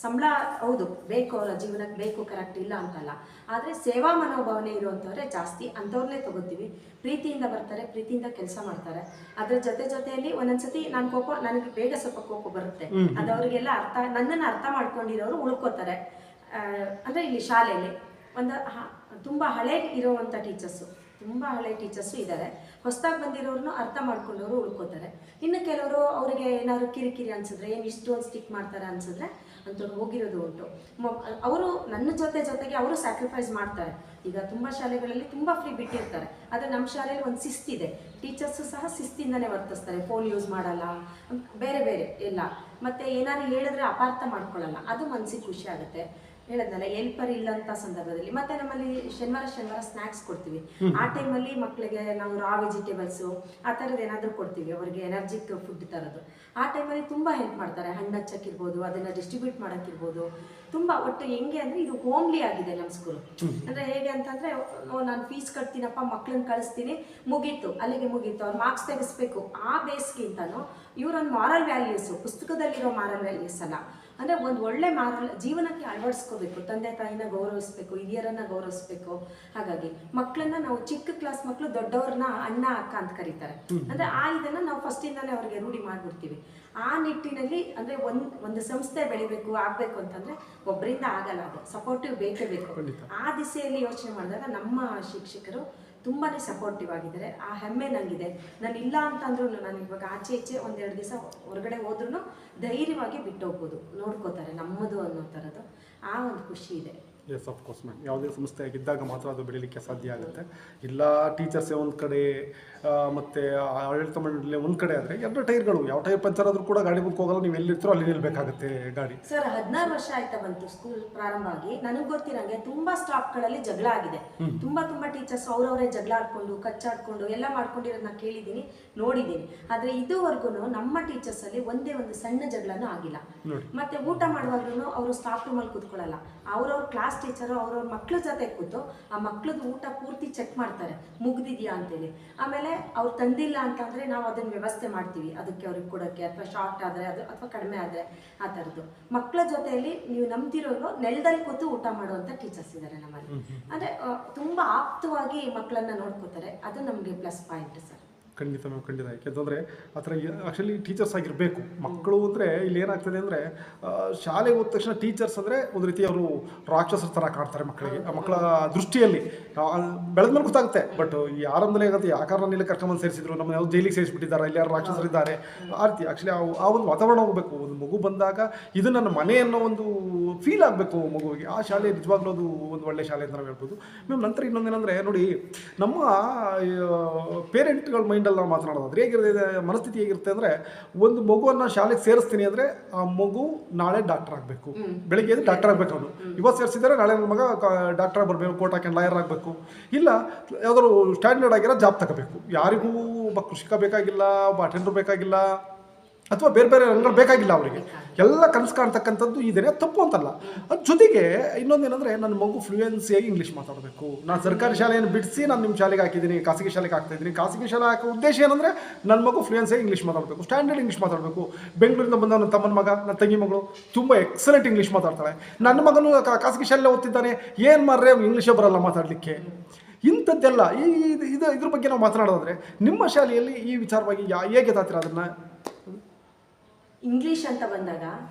ಸಂಬಳ ಹೌದು ಬೇಕು, ಅವರ ಜೀವನಕ್ಕೆ ಬೇಕು, ಕರೆಕ್ಟ್ ಇಲ್ಲ ಅಂತಲ್ಲ. ಆದರೆ ಸೇವಾ ಮನೋಭಾವನೆ ಇರುವಂಥವ್ರೆ ಜಾಸ್ತಿ. ಅಂಥವ್ರನ್ನೇ ತಗೋತೀವಿ. ಪ್ರೀತಿಯಿಂದ ಬರ್ತಾರೆ, ಪ್ರೀತಿಯಿಂದ ಕೆಲಸ ಮಾಡ್ತಾರೆ. ಅದ್ರ ಜೊತೆಯಲ್ಲಿ ಒಂದೊಂದ್ಸತಿ ನನಗೆ ಬೇಗ ಸ್ವಲ್ಪ ಕೋಪ ಬರುತ್ತೆ. ಅದು ಅವರಿಗೆಲ್ಲ ನನ್ನನ್ನು ಅರ್ಥ ಮಾಡ್ಕೊಂಡಿರೋರು ಉಳ್ಕೋತಾರೆ. ಅಂದರೆ ಇಲ್ಲಿ ಶಾಲೆಯಲ್ಲಿ ತುಂಬ ಹಳೆ ಇರೋವಂಥ ತುಂಬ ಹಳೆ ಟೀಚರ್ಸು ಇದ್ದಾರೆ. ಹೊಸದಾಗಿ ಬಂದಿರೋರನ್ನು ಅರ್ಥ ಮಾಡ್ಕೊಂಡವರು ಉಳ್ಕೋತಾರೆ. ಇನ್ನು ಕೆಲವರು ಅವರಿಗೆ ಏನಾದ್ರು ಕಿರಿಕಿರಿ ಅನ್ಸಿದ್ರೆ, ಏನು ಇಷ್ಟೊಂದು ಸ್ಟಿಕ್ ಮಾಡ್ತಾರೆ ಅನ್ಸಿದ್ರೆ ಅಂಥವ್ರು ಹೋಗಿರೋದು ಉಂಟು. ಅವರು ನನ್ನ ಜೊತೆಗೆ ಅವರು ಸ್ಯಾಕ್ರಿಫೈಸ್ ಮಾಡ್ತಾರೆ. ಈಗ ತುಂಬ ಶಾಲೆಗಳಲ್ಲಿ ತುಂಬ ಫ್ರೀ ಬಿಟ್ಟಿರ್ತಾರೆ. ಆದರೆ ನಮ್ಮ ಶಾಲೆಯಲ್ಲಿ ಒಂದು ಶಿಸ್ತಿದೆ. ಟೀಚರ್ಸು ಸಹ ಶಿಸ್ತಿಂದನೇ ವರ್ತಿಸ್ತಾರೆ. ಫೋನ್ ಯೂಸ್ ಮಾಡಲ್ಲ, ಬೇರೆ ಎಲ್ಲ. ಮತ್ತು ಏನಾದ್ರು ಹೇಳಿದ್ರೆ ಅಪಾರ್ಥ ಮಾಡ್ಕೊಳ್ಳಲ್ಲ. ಅದು ಮನಸ್ಸಿಗೆ ಖುಷಿ ಆಗುತ್ತೆ. ಹೇಳದ್ನಲ್ಲ, ಹೆಲ್ಪರ್ ಇಲ್ಲಂಥ ಸಂದರ್ಭದಲ್ಲಿ. ಮತ್ತು ನಮ್ಮಲ್ಲಿ ಶನಿವಾರ ಸ್ನ್ಯಾಕ್ಸ್ ಕೊಡ್ತೀವಿ. ಆ ಟೈಮಲ್ಲಿ ಮಕ್ಕಳಿಗೆ ನಾವು ರಾ ವೆಜಿಟೇಬಲ್ಸು ಆ ಥರದ್ದು ಏನಾದರೂ ಕೊಡ್ತೀವಿ, ಅವರಿಗೆ ಎನರ್ಜಿಕ್ ಫುಡ್ ತರೋದು. ಆ ಟೈಮಲ್ಲಿ ತುಂಬ ಹೆಲ್ಪ್ ಮಾಡ್ತಾರೆ. ಹಣ್ಣು ಹಚ್ಚಕ್ಕಿರ್ಬೋದು, ಅದನ್ನು ಡಿಸ್ಟ್ರಿಬ್ಯೂಟ್ ಮಾಡೋಕ್ಕಿರ್ಬೋದು. ತುಂಬ ಒಟ್ಟು ಹೆಂಗೆ ಅಂದರೆ ಇದು ಹೋಮ್ಲಿ ಆಗಿದೆ ನಮ್ಮ ಸ್ಕೂಲು. ಅಂದರೆ ಹೇಗೆ ಅಂತಂದರೆ, ನಾನು ಫೀಸ್ ಕಟ್ತೀನಪ್ಪ, ಮಕ್ಕಳನ್ನ ಕಳಿಸ್ತೀನಿ, ಮುಗೀತು, ಅಲ್ಲಿಗೆ ಮುಗೀತು, ಅವ್ರು ಮಾರ್ಕ್ಸ್ ತೆಗಿಸ್ಬೇಕು ಆ ಬೇಸ್ಗಿಂತನೂ ಇವರೊಂದು ಮಾರಲ್ ವ್ಯಾಲ್ಯೂಸು, ಪುಸ್ತಕದಲ್ಲಿರೋ ಮಾರಲ್ ವ್ಯಾಲ್ಯೂಸ್ ಅಲ್ಲ. ಅಂದರೆ ಒಂದು ಒಳ್ಳೆ ಜೀವನಕ್ಕೆ ಅಳವಡಿಸ್ಕೋಬೇಕು. ತಂದೆ ತಾಯಿನ ಗೌರವಿಸ್ಬೇಕು, ಹಿರಿಯರನ್ನು ಗೌರವಿಸ್ಬೇಕು. ಹಾಗಾಗಿ ಮಕ್ಕಳನ್ನ ನಾವು ಚಿಕ್ಕ ಕ್ಲಾಸ್ ಮಕ್ಕಳು ದೊಡ್ಡವ್ರನ್ನ ಅಣ್ಣ ಅಕ್ಕ ಅಂತ ಕರೀತಾರೆ. ಅಂದರೆ ಇದನ್ನು ನಾವು ಫಸ್ಟಿಂದಾನೇ ಅವ್ರಿಗೆ ರೂಢಿ ಮಾಡಿಬಿಡ್ತೀವಿ. ಆ ನಿಟ್ಟಿನಲ್ಲಿ ಅಂದರೆ ಒಂದು ಸಂಸ್ಥೆ ಬೆಳಿಬೇಕು ಆಗಬೇಕು ಅಂತಂದರೆ ಒಬ್ಬರಿಂದ ಆಗಲ್ಲ. ಅದು ಸಪೋರ್ಟಿವ್ ಬೇಕೇ ಬೇಕು. ಆ ದಿಸೆಯಲ್ಲಿ ಯೋಚನೆ ಮಾಡಿದಾಗ ನಮ್ಮ ಶಿಕ್ಷಕರು ತುಂಬಾ ಸಪೋರ್ಟಿವ್ ಆಗಿದ್ದಾರೆ. ಆ ಹೆಮ್ಮೆ ನನಗಿದೆ. ನಾನು ಇಲ್ಲ ಅಂತಂದ್ರೂ, ನಾನು ಇವಾಗ ಆಚೆ ಒಂದೆರಡು ದಿವಸ ಹೊರಗಡೆ ಹೋದ್ರೂ ಧೈರ್ಯವಾಗಿ ಬಿಟ್ಟು ಹೋಗ್ಬೋದು. ನೋಡ್ಕೋತಾರೆ ನಮ್ಮದು ಅನ್ನೋ ಥರದ್ದು. ಆ ಒಂದು ಖುಷಿ ಇದೆ. Yes, of course ma'am. ಯಾವುದೇ ಸಂಸ್ಥೆ ಆಗಿದ್ದಾಗ ಮಾತ್ರ ಅದು ಬೆಳೀಲಿಕ್ಕೆ ಸಾಧ್ಯ ಆಗುತ್ತೆ. ಇಲ್ಲ ಟೀಚರ್ಸೇ ಒಂದು ಕಡೆ ಮತ್ತು ಆಡಳಿತ ಮಂಡಳಿ ಒಂದು ಕಡೆ ಆದರೆ ಎರಡು ಟೈರ್ಗಳು, ಯಾವ ಟೈರ್ ಪಂಚರ್ ಆದರೂ ಕೂಡ ಗಾಡಿ ಮುಂದೆ ಹೋಗಲ್ಲ. ನೀವು ಎಲ್ಲಿರ್ತೀರೋ ಅಲ್ಲಿ ನಿಲ್ಬೇಕಾಗುತ್ತೆ ಗಾಡಿ. ಸರ್ 16 ವರ್ಷ ಆಯ್ತಾ ಬಂತು ಸ್ಕೂಲ್ ಪ್ರಾರಂಭ ಆಗಿ. ನನಗೆ ಗೊತ್ತಿರಂಗೆ ತುಂಬ ಸ್ಟಾಫ್ಗಳಲ್ಲಿ ಜಗಳ ಆಗಿದೆ. ತುಂಬ ಟೀಚರ್ಸ್ ಅವರವರೇ ಜಗಳ ಆಡ್ಕೊಂಡು, ಕಚ್ಚಾಡ್ಕೊಂಡು ಎಲ್ಲ ಮಾಡ್ಕೊಂಡಿರೋದನ್ನ ಕೇಳಿದ್ದೀನಿ, ನೋಡಿದ್ದೀನಿ. ಆದರೆ ಇದುವರೆಗೂ ನಮ್ಮ ಟೀಚರ್ಸಲ್ಲಿ ಒಂದೇ ಒಂದು ಸಣ್ಣ ಜಗಳನೂ ಆಗಿಲ್ಲ. ಮತ್ತು ಊಟ ಮಾಡುವಾಗ್ಲೂ ಅವರು ಸ್ಟಾಫ್ ರೂಮಲ್ಲಿ ಕೂತ್ಕೊಳ್ಳಲ್ಲ. ಅವ್ರವ್ರ ಕ್ಲಾಸ್ ಟೀಚರು ಅವ್ರವ್ರ ಮಕ್ಳ ಜೊತೆ ಕೂತು ಆ ಮಕ್ಳದ್ದು ಊಟ ಪೂರ್ತಿ ಚೆಕ್ ಮಾಡ್ತಾರೆ, ಮುಗ್ದಿದ್ಯಾ ಅಂತೇಳಿ. ಆಮೇಲೆ ಅವ್ರು ತಂದಿಲ್ಲ ಅಂತಂದರೆ ನಾವು ಅದನ್ನು ವ್ಯವಸ್ಥೆ ಮಾಡ್ತೀವಿ ಅದಕ್ಕೆ ಅವ್ರಿಗೆ ಕೊಡೋಕ್ಕೆ. ಅಥವಾ ಶಾರ್ಟ್ ಆದರೆ ಅದು, ಅಥವಾ ಕಡಿಮೆ ಆದರೆ ಆ ಥರದ್ದು. ಮಕ್ಕಳ ಜೊತೆಯಲ್ಲಿ ನೀವು ನಂಬ್ತಿರೋರು ನೆಲದಲ್ಲಿ ಕೂತು ಊಟ ಮಾಡುವಂಥ ಟೀಚರ್ಸ್ ಇದ್ದಾರೆ ನಮ್ಮಲ್ಲಿ. ಅಂದರೆ ತುಂಬ ಆಪ್ತವಾಗಿ ಮಕ್ಕಳನ್ನ ನೋಡ್ಕೋತಾರೆ. ಅದು ನಮಗೆ ಪ್ಲಸ್ ಪಾಯಿಂಟ್ ಸರ್. ಖಂಡಿತ ಮ್ಯಾಮ್, ಖಂಡಿತ. ಯಾಕೆಂತಂದರೆ ಆ ಥರ ಆ್ಯಕ್ಚುಲಿ ಟೀಚರ್ಸ್ ಆಗಿರಬೇಕು ಮಕ್ಕಳು. ಅಂದರೆ ಇಲ್ಲಿ ಏನಾಗ್ತದೆ ಅಂದರೆ, ಶಾಲೆಗೆ ಹೋದ ತಕ್ಷಣ ಟೀಚರ್ಸ್ ಅಂದರೆ ಒಂದು ರೀತಿ ಅವರು ರಾಕ್ಷಸರ ಥರ ಕಾಡ್ತಾರೆ ಮಕ್ಕಳಿಗೆ. ಆ ಮಕ್ಕಳ ದೃಷ್ಟಿಯಲ್ಲಿ ಬೆಳೆದ ಮೇಲೆ ಗೊತ್ತಾಗುತ್ತೆ. ಬಟ್ ಈ ಆರಂಭದಲ್ಲಿ ಆಗುತ್ತೆ, ಯಾವ ಕಾರಣದಲ್ಲಿ ಕರ್ಕೊಂಬಂದು ಸೇರಿಸಿದ್ರು, ನಮ್ಮನ್ನು ಯಾವ್ದು ಜೈಲಿಗೆ ಸೇರಿಸ್ಬಿಟ್ಟಿದ್ದಾರೆ, ಇಲ್ಲಿ ಯಾರು ರಾಕ್ಷಸರಿದ್ದಾರೆ ಆ ರೀತಿ. ಆ್ಯಕ್ಚುಲಿ ಆ ಒಂದು ವಾತಾವರಣ ಹೋಗಬೇಕು. ಒಂದು ಮಗು ಬಂದಾಗ ಇದು ನನ್ನ ಮನೆ ಅನ್ನೋ ಒಂದು ಫೀಲ್ ಆಗಬೇಕು ಮಗುವಿಗೆ. ಆ ಶಾಲೆ ನಿಜವಾಗ್ಲೂ ಅದು ಒಂದು ಒಳ್ಳೆ ಶಾಲೆ ಅಂತ ನಾವು ಹೇಳ್ಬೋದು ಮ್ಯಾಮ್. ನಂತರ ಇನ್ನೊಂದೇನೆಂದರೆ ನೋಡಿ, ನಮ್ಮ ಪೇರೆಂಟ್ಗಳ ಮೈಂಡಲ್ಲಿ ನಾವು ಮಾತನಾಡೋದಾದ್ರೆ ಹೇಗಿರುತ್ತೆ, ಮನಸ್ಥಿತಿ ಹೇಗಿರುತ್ತೆ ಅಂದರೆ, ಒಂದು ಮಗುವನ್ನು ಶಾಲೆಗೆ ಸೇರಿಸ್ತೀನಿ ಅಂದರೆ ಆ ಮಗು ನಾಳೆ ಡಾಕ್ಟರ್ ಆಗಬೇಕು, ಬೆಳಿಗ್ಗೆ ಎದ್ದು ಡಾಕ್ಟರ್ ಆಗಬೇಕು. ಅವನು ಇವತ್ತು ಸೇರಿಸಿದರೆ ನಾಳೆ ನನ್ನ ಮಗ ಡಾಕ್ಟರ್ ಬರಬೇಕು, ಕೋರ್ಟ್ ಹಾಕೊಂಡು ಲಾಯರ್ ಆಗಬೇಕು. ಇಲ್ಲ ಯಾವ್ದಾದ್ರು ಸ್ಟ್ಯಾಂಡರ್ಡ್ ಆಗಿರೋ ಜಾಬ್ ತಗೋಬೇಕು. ಯಾರಿಗೂ ಒಬ್ಬ ಕೃಷಿಕ ಬೇಕಾಗಿಲ್ಲ, ಒಬ್ಬ ಅಟೆಂಡರ್ ಬೇಕಾಗಿಲ್ಲ, ಅಥವಾ ಬೇರೆ ಬೇರೆ ರಂಗಗಳು ಬೇಕಾಗಿಲ್ಲ ಅವರಿಗೆ, ಎಲ್ಲ ಕನಸು ಕಾಣ್ತಕ್ಕಂಥದ್ದು ಇದೇನೆ, ತಪ್ಪು ಅಂತಲ್ಲ. ಅದ್ರ ಜೊತೆಗೆ ಇನ್ನೊಂದೇನೆಂದರೆ ನನ್ನ ಮಗು ಫ್ಲೂಯೆನ್ಸಿಯಾಗಿ ಇಂಗ್ಲೀಷ್ ಮಾತಾಡಬೇಕು. ನಾನು ಸರ್ಕಾರಿ ಶಾಲೆಯನ್ನು ಬಿಡಿಸಿ ನಾನು ನಿಮ್ಮ ಶಾಲೆಗೆ ಹಾಕಿದ್ದೀನಿ, ಖಾಸಗಿ ಶಾಲೆಗೆ ಹಾಕ್ತಾಯಿದ್ದೀನಿ. ಖಾಸಗಿ ಶಾಲೆ ಹಾಕೋ ಉದ್ದೇಶ ಏನಂದರೆ ನನ್ನ ಮಗು ಫ್ಲೂಯೆನ್ಸಿಯಾಗಿ ಇಂಗ್ಲೀಷ್ ಮಾತಾಡಬೇಕು, ಸ್ಟ್ಯಾಂಡರ್ಡ್ ಇಂಗ್ಲೀಷ್ ಮಾತಾಡಬೇಕು. ಬೆಂಗಳೂರಿಂದ ಬಂದ ನನ್ನ ತಮ್ಮನ ಮಗ, ನನ್ನ ತಂಗಿ ಮಗಳು ತುಂಬ ಎಕ್ಸಲೆಂಟ್ ಇಂಗ್ಲೀಷ್ ಮಾತಾಡ್ತಾಳೆ. ನನ್ನ ಮಗನು ಖಾಸಗಿ ಶಾಲೆಯಲ್ಲೇ ಓದ್ತಿದ್ದಾನೆ, ಏನು ಮಾಡ್ರೆ ಇಂಗ್ಲೀಷೇ ಬರಲ್ಲ ಮಾತಾಡಲಿಕ್ಕೆ. ಇಂಥದ್ದೆಲ್ಲ ಇದ್ರ ಬಗ್ಗೆ ನಾವು ಮಾತನಾಡೋದಾದ್ರೆ ನಿಮ್ಮ ಶಾಲೆಯಲ್ಲಿ ಈ ವಿಚಾರವಾಗಿ ಹೇಗೆ ತಾತೀರ ಅದನ್ನು? ಇಂಗ್ಲಿಷ್ ಅಂತ ಬಂದಾಗ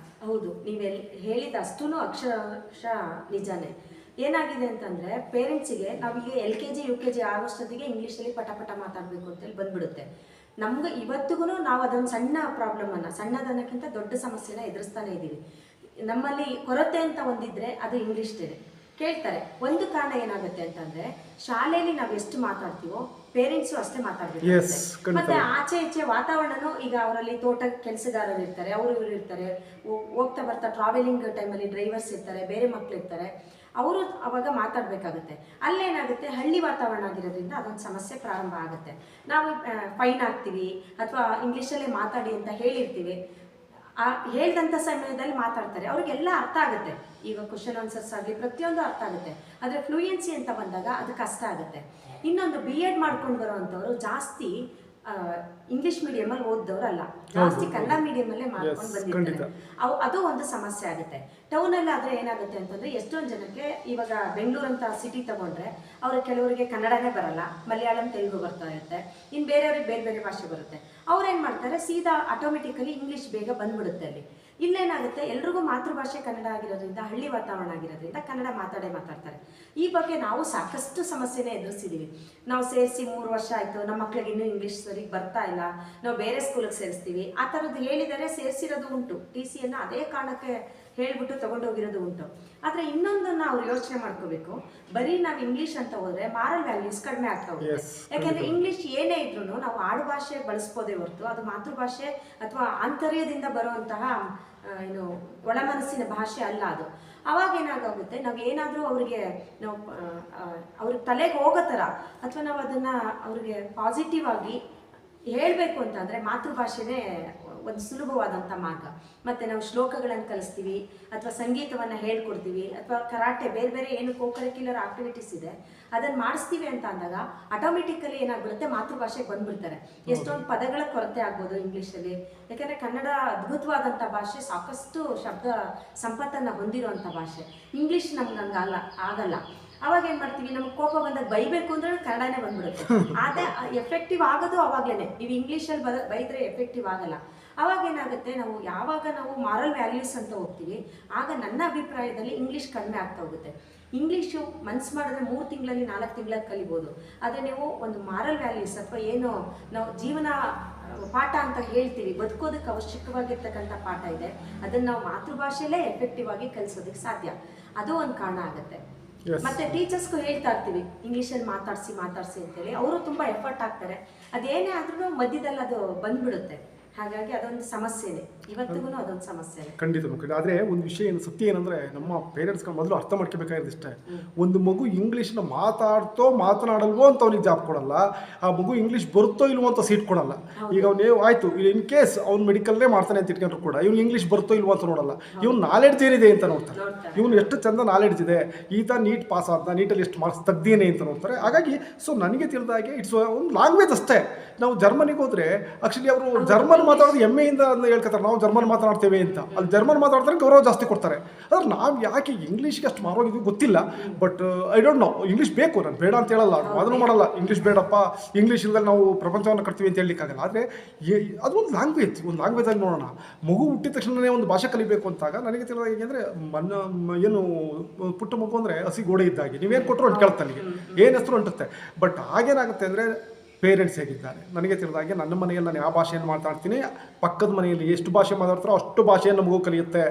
ಹೌದು, ನೀವು ಹೇಳಿದ ಅಷ್ಟೂ ಅಕ್ಷರಶಃ ನಿಜಾನೇ. ಏನಾಗಿದೆ ಅಂತಂದರೆ ಪೇರೆಂಟ್ಸಿಗೆ ನಾವೀಗ LKG UKG ಆಗೋಷ್ಟೊತ್ತಿಗೆ ಇಂಗ್ಲೀಷಲ್ಲಿ ಪಟ ಮಾತಾಡಬೇಕು ಅಂತೇಳಿ ಬಂದ್ಬಿಡುತ್ತೆ. ನಮ್ಗೆ ಇವತ್ತಿಗೂ ನಾವು ಅದೊಂದು ಸಣ್ಣ ಪ್ರಾಬ್ಲಮನ್ನು, ಸಣ್ಣದನ್ನಕ್ಕಿಂತ ದೊಡ್ಡ ಸಮಸ್ಯೆನ ಎದುರಿಸ್ತಾನೆ ಇದ್ದೀವಿ. ನಮ್ಮಲ್ಲಿ ಕೊರತೆ ಅಂತ ಒಂದಿದ್ರೆ ಅದು ಇಂಗ್ಲೀಷ್ದೇ. ಕೇಳ್ತಾರೆ. ಒಂದು ಕಾರಣ ಏನಾಗುತ್ತೆ ಅಂತಂದರೆ ಶಾಲೆಯಲ್ಲಿ ನಾವು ಎಷ್ಟು ಮಾತಾಡ್ತೀವೋ ಪೇರೆಂಟ್ಸು ಅಷ್ಟೇ ಮಾತಾಡ್ಬೇಕು. ಮತ್ತೆ ಆಚೆ ಈಚೆ ವಾತಾವರಣನೂ, ಈಗ ಅವರಲ್ಲಿ ತೋಟ ಕೆಲಸಗಾರರು ಇರ್ತಾರೆ, ಇವರು ಇರ್ತಾರೆ, ಹೋಗ್ತಾ ಬರ್ತಾ ಟ್ರಾವೆಲಿಂಗ್ ಟೈಮಲ್ಲಿ ಡ್ರೈವರ್ಸ್ ಇರ್ತಾರೆ, ಬೇರೆ ಮಕ್ಳು ಇರ್ತಾರೆ, ಅವರು ಅವಾಗ ಮಾತಾಡಬೇಕಾಗುತ್ತೆ. ಅಲ್ಲೇನಾಗುತ್ತೆ, ಹಳ್ಳಿ ವಾತಾವರಣ ಆಗಿರೋದ್ರಿಂದ ಅದೊಂದು ಸಮಸ್ಯೆ ಪ್ರಾರಂಭ ಆಗುತ್ತೆ. ನಾವು ಫೈನ್ ಹಾಕ್ತೀವಿ ಅಥವಾ ಇಂಗ್ಲೀಷಲ್ಲೇ ಮಾತಾಡಿ ಅಂತ ಹೇಳಿರ್ತೀವಿ. ಹೇಳಿದಂಥ ಸಮಯದಲ್ಲಿ ಮಾತಾಡ್ತಾರೆ, ಅವ್ರಿಗೆಲ್ಲ ಅರ್ಥ ಆಗುತ್ತೆ. ಈಗ ಕ್ವಶನ್ ಆನ್ಸರ್ಸ್ ಆಗಲಿ ಪ್ರತಿಯೊಂದು ಅರ್ಥ ಆಗುತ್ತೆ. ಆದರೆ ಫ್ಲೂಯೆನ್ಸಿ ಅಂತ ಬಂದಾಗ ಅದು ಕಷ್ಟ ಆಗುತ್ತೆ. ಇನ್ನೊಂದು BEd ಮಾಡ್ಕೊಂಡು ಬರೋವಂಥವ್ರು ಜಾಸ್ತಿ ಇಂಗ್ಲೀಷ್ ಮೀಡಿಯಮಲ್ಲಿ ಓದ್ದವ್ರಲ್ಲ, ಜಾಸ್ತಿ ಕನ್ನಡ ಮೀಡಿಯಮಲ್ಲೇ ಮಾಡ್ಕೊಂಡು ಬಂದಿರ್ತಾರೆ. ಅದು ಒಂದು ಸಮಸ್ಯೆ ಆಗುತ್ತೆ. ಟೌನಲ್ಲಿ ಆದರೆ ಏನಾಗುತ್ತೆ ಅಂತಂದರೆ ಎಷ್ಟೊಂದು ಜನಕ್ಕೆ ಇವಾಗ ಬೆಂಗಳೂರಂಥ ಸಿಟಿ ತಗೊಂಡ್ರೆ ಕೆಲವರಿಗೆ ಕನ್ನಡನೇ ಬರಲ್ಲ, ಮಲಯಾಳಂ ತೆಲುಗು ಬರ್ತಾ ಇರುತ್ತೆ, ಇನ್ನು ಬೇರೆಯವ್ರಿಗೆ ಬೇರೆ ಬೇರೆ ಭಾಷೆ ಬರುತ್ತೆ. ಅವ್ರೇನು ಮಾಡ್ತಾರೆ, ಸೀದಾ ಆಟೋಮೆಟಿಕಲಿ ಇಂಗ್ಲೀಷ್ ಬೇಗ ಬಂದ್ಬಿಡುತ್ತೆ ಅಲ್ಲಿ. ಇಲ್ಲೇನಾಗುತ್ತೆ, ಎಲ್ರಿಗೂ ಮಾತೃಭಾಷೆ ಕನ್ನಡ ಆಗಿರೋದ್ರಿಂದ, ಹಳ್ಳಿ ವಾತಾವರಣ ಆಗಿರೋದ್ರಿಂದ ಕನ್ನಡ ಮಾತಾಡ್ತಾರೆ. ಈ ಬಗ್ಗೆ ನಾವು ಸಾಕಷ್ಟು ಸಮಸ್ಯೆನೇ ಎದುರಿಸಿದ್ದೀವಿ. ನಾವು ಸೇರಿಸಿ 3 ವರ್ಷ ಆಯಿತು, ನಮ್ಮ ಮಕ್ಕಳಿಗೆ ಇನ್ನೂ ಇಂಗ್ಲೀಷ್ ಸರಿಗೆ ಬರ್ತಾ ಇಲ್ಲ, ನಾವು ಬೇರೆ ಸ್ಕೂಲಿಗೆ ಸೇರಿಸ್ತೀವಿ, ಆ ಥರದ್ದು ಹೇಳಿದರೆ ಸೇರಿಸಿರೋದು ಉಂಟು. TCಯನ್ನು ಅದೇ ಕಾರಣಕ್ಕೆ ಹೇಳಿಬಿಟ್ಟು ತೊಗೊಂಡೋಗಿರೋದು ಉಂಟು. ಆದರೆ ಇನ್ನೊಂದನ್ನು ಅವ್ರು ಯೋಚನೆ ಮಾಡ್ಕೋಬೇಕು, ಬರೀ ನಾವು ಇಂಗ್ಲೀಷ್ ಅಂತ ಹೋದರೆ ಮಾರಲ್ ವ್ಯಾಲ್ಯೂಸ್ ಕಡಿಮೆ ಆಗ್ತಾ ಹೋಗುತ್ತೆ. ಯಾಕೆಂದರೆ ಇಂಗ್ಲೀಷ್ ಏನೇ ಇದ್ರೂ ನಾವು ಆಡುಭಾಷೆ ಬಳಸ್ಬೋದೇ ಹೊರತು ಅದು ಮಾತೃಭಾಷೆ ಅಥವಾ ಆಂತರ್ಯದಿಂದ ಬರುವಂತಹ ಒಳ ಮನಸ್ಸಿನ ಭಾಷೆ ಅಲ್ಲ ಅದು. ಅವಾಗ ಏನಾಗುತ್ತೆ, ನಾವು ಏನಾದರೂ ಅವ್ರಿಗೆ ಅವ್ರಿಗೆ ತಲೆಗೆ ಹೋಗೋ ಥರ ಅಥವಾ ನಾವು ಅದನ್ನು ಅವ್ರಿಗೆ ಪಾಸಿಟಿವ್ ಆಗಿ ಹೇಳಬೇಕು ಅಂತಂದರೆ ಮಾತೃಭಾಷೆನೇ ಒಂದು ಸುಲಭವಾದಂಥ ಮಾರ್ಗ. ಮತ್ತು ನಾವು ಶ್ಲೋಕಗಳನ್ನು ಕಲಿಸ್ತೀವಿ ಅಥವಾ ಸಂಗೀತವನ್ನು ಹೇಳ್ಕೊಡ್ತೀವಿ ಅಥವಾ ಕರಾಟೆ ಬೇರೆ ಬೇರೆ ಏನು ಕೋಕರಿಕ್ಯುಲರ್ ಆಕ್ಟಿವಿಟೀಸ್ ಇದೆ ಅದನ್ನು ಮಾಡಿಸ್ತೀವಿ ಅಂತ ಅಂದಾಗ ಆಟೋಮೆಟಿಕಲಿ ಏನಾಗ್ಬಿಡುತ್ತೆ, ಮಾತೃಭಾಷೆಗೆ ಬಂದ್ಬಿಡ್ತಾರೆ. ಎಷ್ಟೊಂದು ಪದಗಳ ಕೊರತೆ ಆಗ್ಬೋದು ಇಂಗ್ಲೀಷಲ್ಲಿ. ಯಾಕಂದರೆ ಕನ್ನಡ ಅದ್ಭುತವಾದಂಥ ಭಾಷೆ, ಸಾಕಷ್ಟು ಶಬ್ದ ಸಂಪತ್ತನ್ನು ಹೊಂದಿರುವಂಥ ಭಾಷೆ. ಇಂಗ್ಲೀಷ್ ನಮ್ಗೆ ಹಂಗಲ್ಲ, ಆಗಲ್ಲ. ಅವಾಗ ಏನು ಮಾಡ್ತೀವಿ, ನಮ್ಗೆ ಕೋಪ ಬಂದಾಗ ಬೈಬೇಕು ಅಂದ್ರೆ ಕನ್ನಡನೇ ಬಂದ್ಬಿಡುತ್ತೆ. ಆದರೆ ಎಫೆಕ್ಟಿವ್ ಆಗೋದು ಅವಾಗಲೇ. ನೀವು ಇಂಗ್ಲೀಷಲ್ಲಿ ಬೈದರೆ ಎಫೆಕ್ಟಿವ್ ಆಗಲ್ಲ. ಅವಾಗ ಏನಾಗುತ್ತೆ, ಯಾವಾಗ ನಾವು ಮಾರಲ್ ವ್ಯಾಲ್ಯೂಸ್ ಅಂತ ಹೋಗ್ತೀವಿ, ಆಗ ನನ್ನ ಅಭಿಪ್ರಾಯದಲ್ಲಿ ಇಂಗ್ಲೀಷ್ ಕಡಿಮೆ ಆಗ್ತಾ ಹೋಗುತ್ತೆ. ಇಂಗ್ಲೀಷು ಮನ್ಸು ಮಾಡಿದ್ರೆ 3 ತಿಂಗಳಲ್ಲಿ 4 ತಿಂಗಳಲ್ಲಿ ಕಲಿಬೋದು. ಆದರೆ ನೀವು ಒಂದು ಮಾರಲ್ ವ್ಯಾಲ್ಯೂಸ್ ಅಥವಾ ಏನು ನಾವು ಜೀವನ ಪಾಠ ಅಂತ ಹೇಳ್ತೀವಿ, ಬದುಕೋದಕ್ಕೆ ಅವಶ್ಯಕವಾಗಿರ್ತಕ್ಕಂಥ ಪಾಠ ಇದೆ, ಅದನ್ನು ನಾವು ಮಾತೃಭಾಷೆಯಲ್ಲೇ ಎಫೆಕ್ಟಿವ್ ಆಗಿ ಕಲಿಸೋದಕ್ಕೆ ಸಾಧ್ಯ. ಅದು ಒಂದು ಕಾರಣ ಆಗುತ್ತೆ. ಮತ್ತೆ ಟೀಚರ್ಸ್ಗೂ ಹೇಳ್ತಾ ಇರ್ತೀವಿ ಇಂಗ್ಲೀಷಲ್ಲಿ ಮಾತಾಡಿಸಿ ಅಂತೇಳಿ, ಅವರು ತುಂಬ ಎಫರ್ಟ್ ಹಾಕ್ತಾರೆ. ಅದೇನೇ ಆದ್ರೂ ಮಧ್ಯದಲ್ಲಿ ಅದು ಬಂದ್ಬಿಡುತ್ತೆ. ಹಾಗಾಗಿ ಅದೊಂದು ಸಮಸ್ಯೆನೇ, ಇವತ್ತಿಗೂ ಅದೊಂದು ಸಮಸ್ಯೆನೇ. ಖಂಡಿತ. ಆದರೆ ಒಂದು ವಿಷಯ ಏನು ಸತ್ಯ ಏನಂದರೆ, ನಮ್ಮ ಪೇರೆಂಟ್ಸ್ಗಳು ಮೊದಲು ಅರ್ಥ ಮಾಡ್ಕೋಬೇಕಾಗಿರೋದಿಷ್ಟೇ, ಒಂದು ಮಗು ಇಂಗ್ಲೀಷ್ನ ಮಾತನಾಡಲ್ವೋ ಅಂತ ಅವ್ನಿಗೆ ಜಾಬ್ ಕೊಡಲ್ಲ, ಆ ಮಗು ಇಂಗ್ಲೀಷ್ ಬರುತ್ತೋ ಇಲ್ವೋ ಅಂತ ಸೀಟ್ ಕೊಡಲ್ಲ. ಈಗ ಅವನು ಆಯಿತು, ಇನ್ ಕೇಸ್ ಅವ್ನು ಮೆಡಿಕಲ್ನೇ ಮಾಡ್ತಾನೆ ಅಂತ ಇಟ್ಕೊಂಡ್ರು ಕೂಡ ಇವ್ನು ಇಂಗ್ಲೀಷ್ ಬರುತ್ತೋ ಇಲ್ವೋ ಅಂತ ನೋಡಲ್ಲ, ಇವ್ನು ನಾಲೆಡ್ಜ್ ಏನಿದೆ ಅಂತ ನೋಡ್ತಾರೆ. ಇವ್ನು ಎಷ್ಟು ಚಂದ ನಾಲೆಡ್ಜ್ ಇದೆ, ಈತ ನೀಟ್ ಪಾಸ್ ಆದ, ನೀಟಲ್ಲಿ ಎಷ್ಟು ಮಾರ್ಕ್ಸ್ ತೆಗ್ದೇನೆ ಅಂತ ನೋಡ್ತಾರೆ. ಹಾಗಾಗಿ ನನಗೆ ತಿಳಿದಾಗೆ ಇಟ್ಸ್ ಒಂದು ಲ್ಯಾಂಗ್ವೇಜ್ ಅಷ್ಟೇ. ನಾವು ಜರ್ಮನಿಗೆ ಹೋದರೆ ಆ್ಯಕ್ಚುಲಿ ಅವರು ಜರ್ಮನ್ ಮಾತಾಡೋದು ಹೆಮ್ಮೆಯಿಂದ ಹೇಳ್ಕೊತಾರೆ, ನಾವು ಜರ್ಮನ್ ಮಾತನಾಡ್ತೇವೆ ಅಂತ. ಅಲ್ಲಿ ಜರ್ಮನ್ ಮಾತಾಡ್ತಾರೆ, ಗೌರವ ಜಾಸ್ತಿ ಕೊಡ್ತಾರೆ. ಆದರೆ ನಾವು ಯಾಕೆ ಇಂಗ್ಲೀಷ್ಗೆ ಅಷ್ಟು ಮಾರೋಗಿದ್ವಿ ಗೊತ್ತಿಲ್ಲ. But I don't know, English ಬೇಕು, ನಾನು ಬೇಡ ಅಂತ ಹೇಳಲ್ಲ, ಅದನ್ನು ಮಾಡಲ್ಲ. ಇಂಗ್ಲೀಷ್ ಬೇಡಪ್ಪ, ಇಂಗ್ಲೀಷ್ ಇಲ್ಲದೆ ನಾವು ಪ್ರಪಂಚವನ್ನು ಕಟ್ತೀವಿ ಅಂತ ಹೇಳಲಿಕ್ಕಾಗಲ್ಲ. ಆದರೆ ಅದೊಂದು ಲ್ಯಾಂಗ್ವೇಜಲ್ಲಿ ನೋಡೋಣ. ಮಗು ಹುಟ್ಟಿದ ತಕ್ಷಣವೇ ಒಂದು ಭಾಷೆ ಕಲಿಬೇಕು ಅಂತಾಗ ನನಗೆ ತಿಳಿದಾಗ ಹೇಗೆಂದರೆ, ಏನು ಪುಟ್ಟ ಮಗು ಅಂದರೆ ಹಸಿ ಗೋಡೆ ಇದ್ದಾಗೆ, ನೀವೇನು ಕೊಟ್ಟರು ಅಂತ ಕೇಳ್ತಾನೆ, ಏನು ಹೆಸರು ಅಂಟುತ್ತೆ. ಬಟ್ ಹಾಗೇನಾಗುತ್ತೆ ಅಂದರೆ ಪೇರೆಂಟ್ಸ್ ಹೇಗಿದ್ದಾರೆ, ನನಗೆ ತಿಳಿದಾಗೆ ನನ್ನ ಮನೆಯಲ್ಲಿ ನಾನು ಯಾವ ಭಾಷೆಯನ್ನು ಮಾತಾಡ್ತೀನಿ, ಪಕ್ಕದ ಮನೆಯಲ್ಲಿ ಎಷ್ಟು ಭಾಷೆ ಮಾತಾಡ್ತಾರೋ ಅಷ್ಟು ಭಾಷೆಯನ್ನು ಮಗು ಕಲಿಯುತ್ತೆ.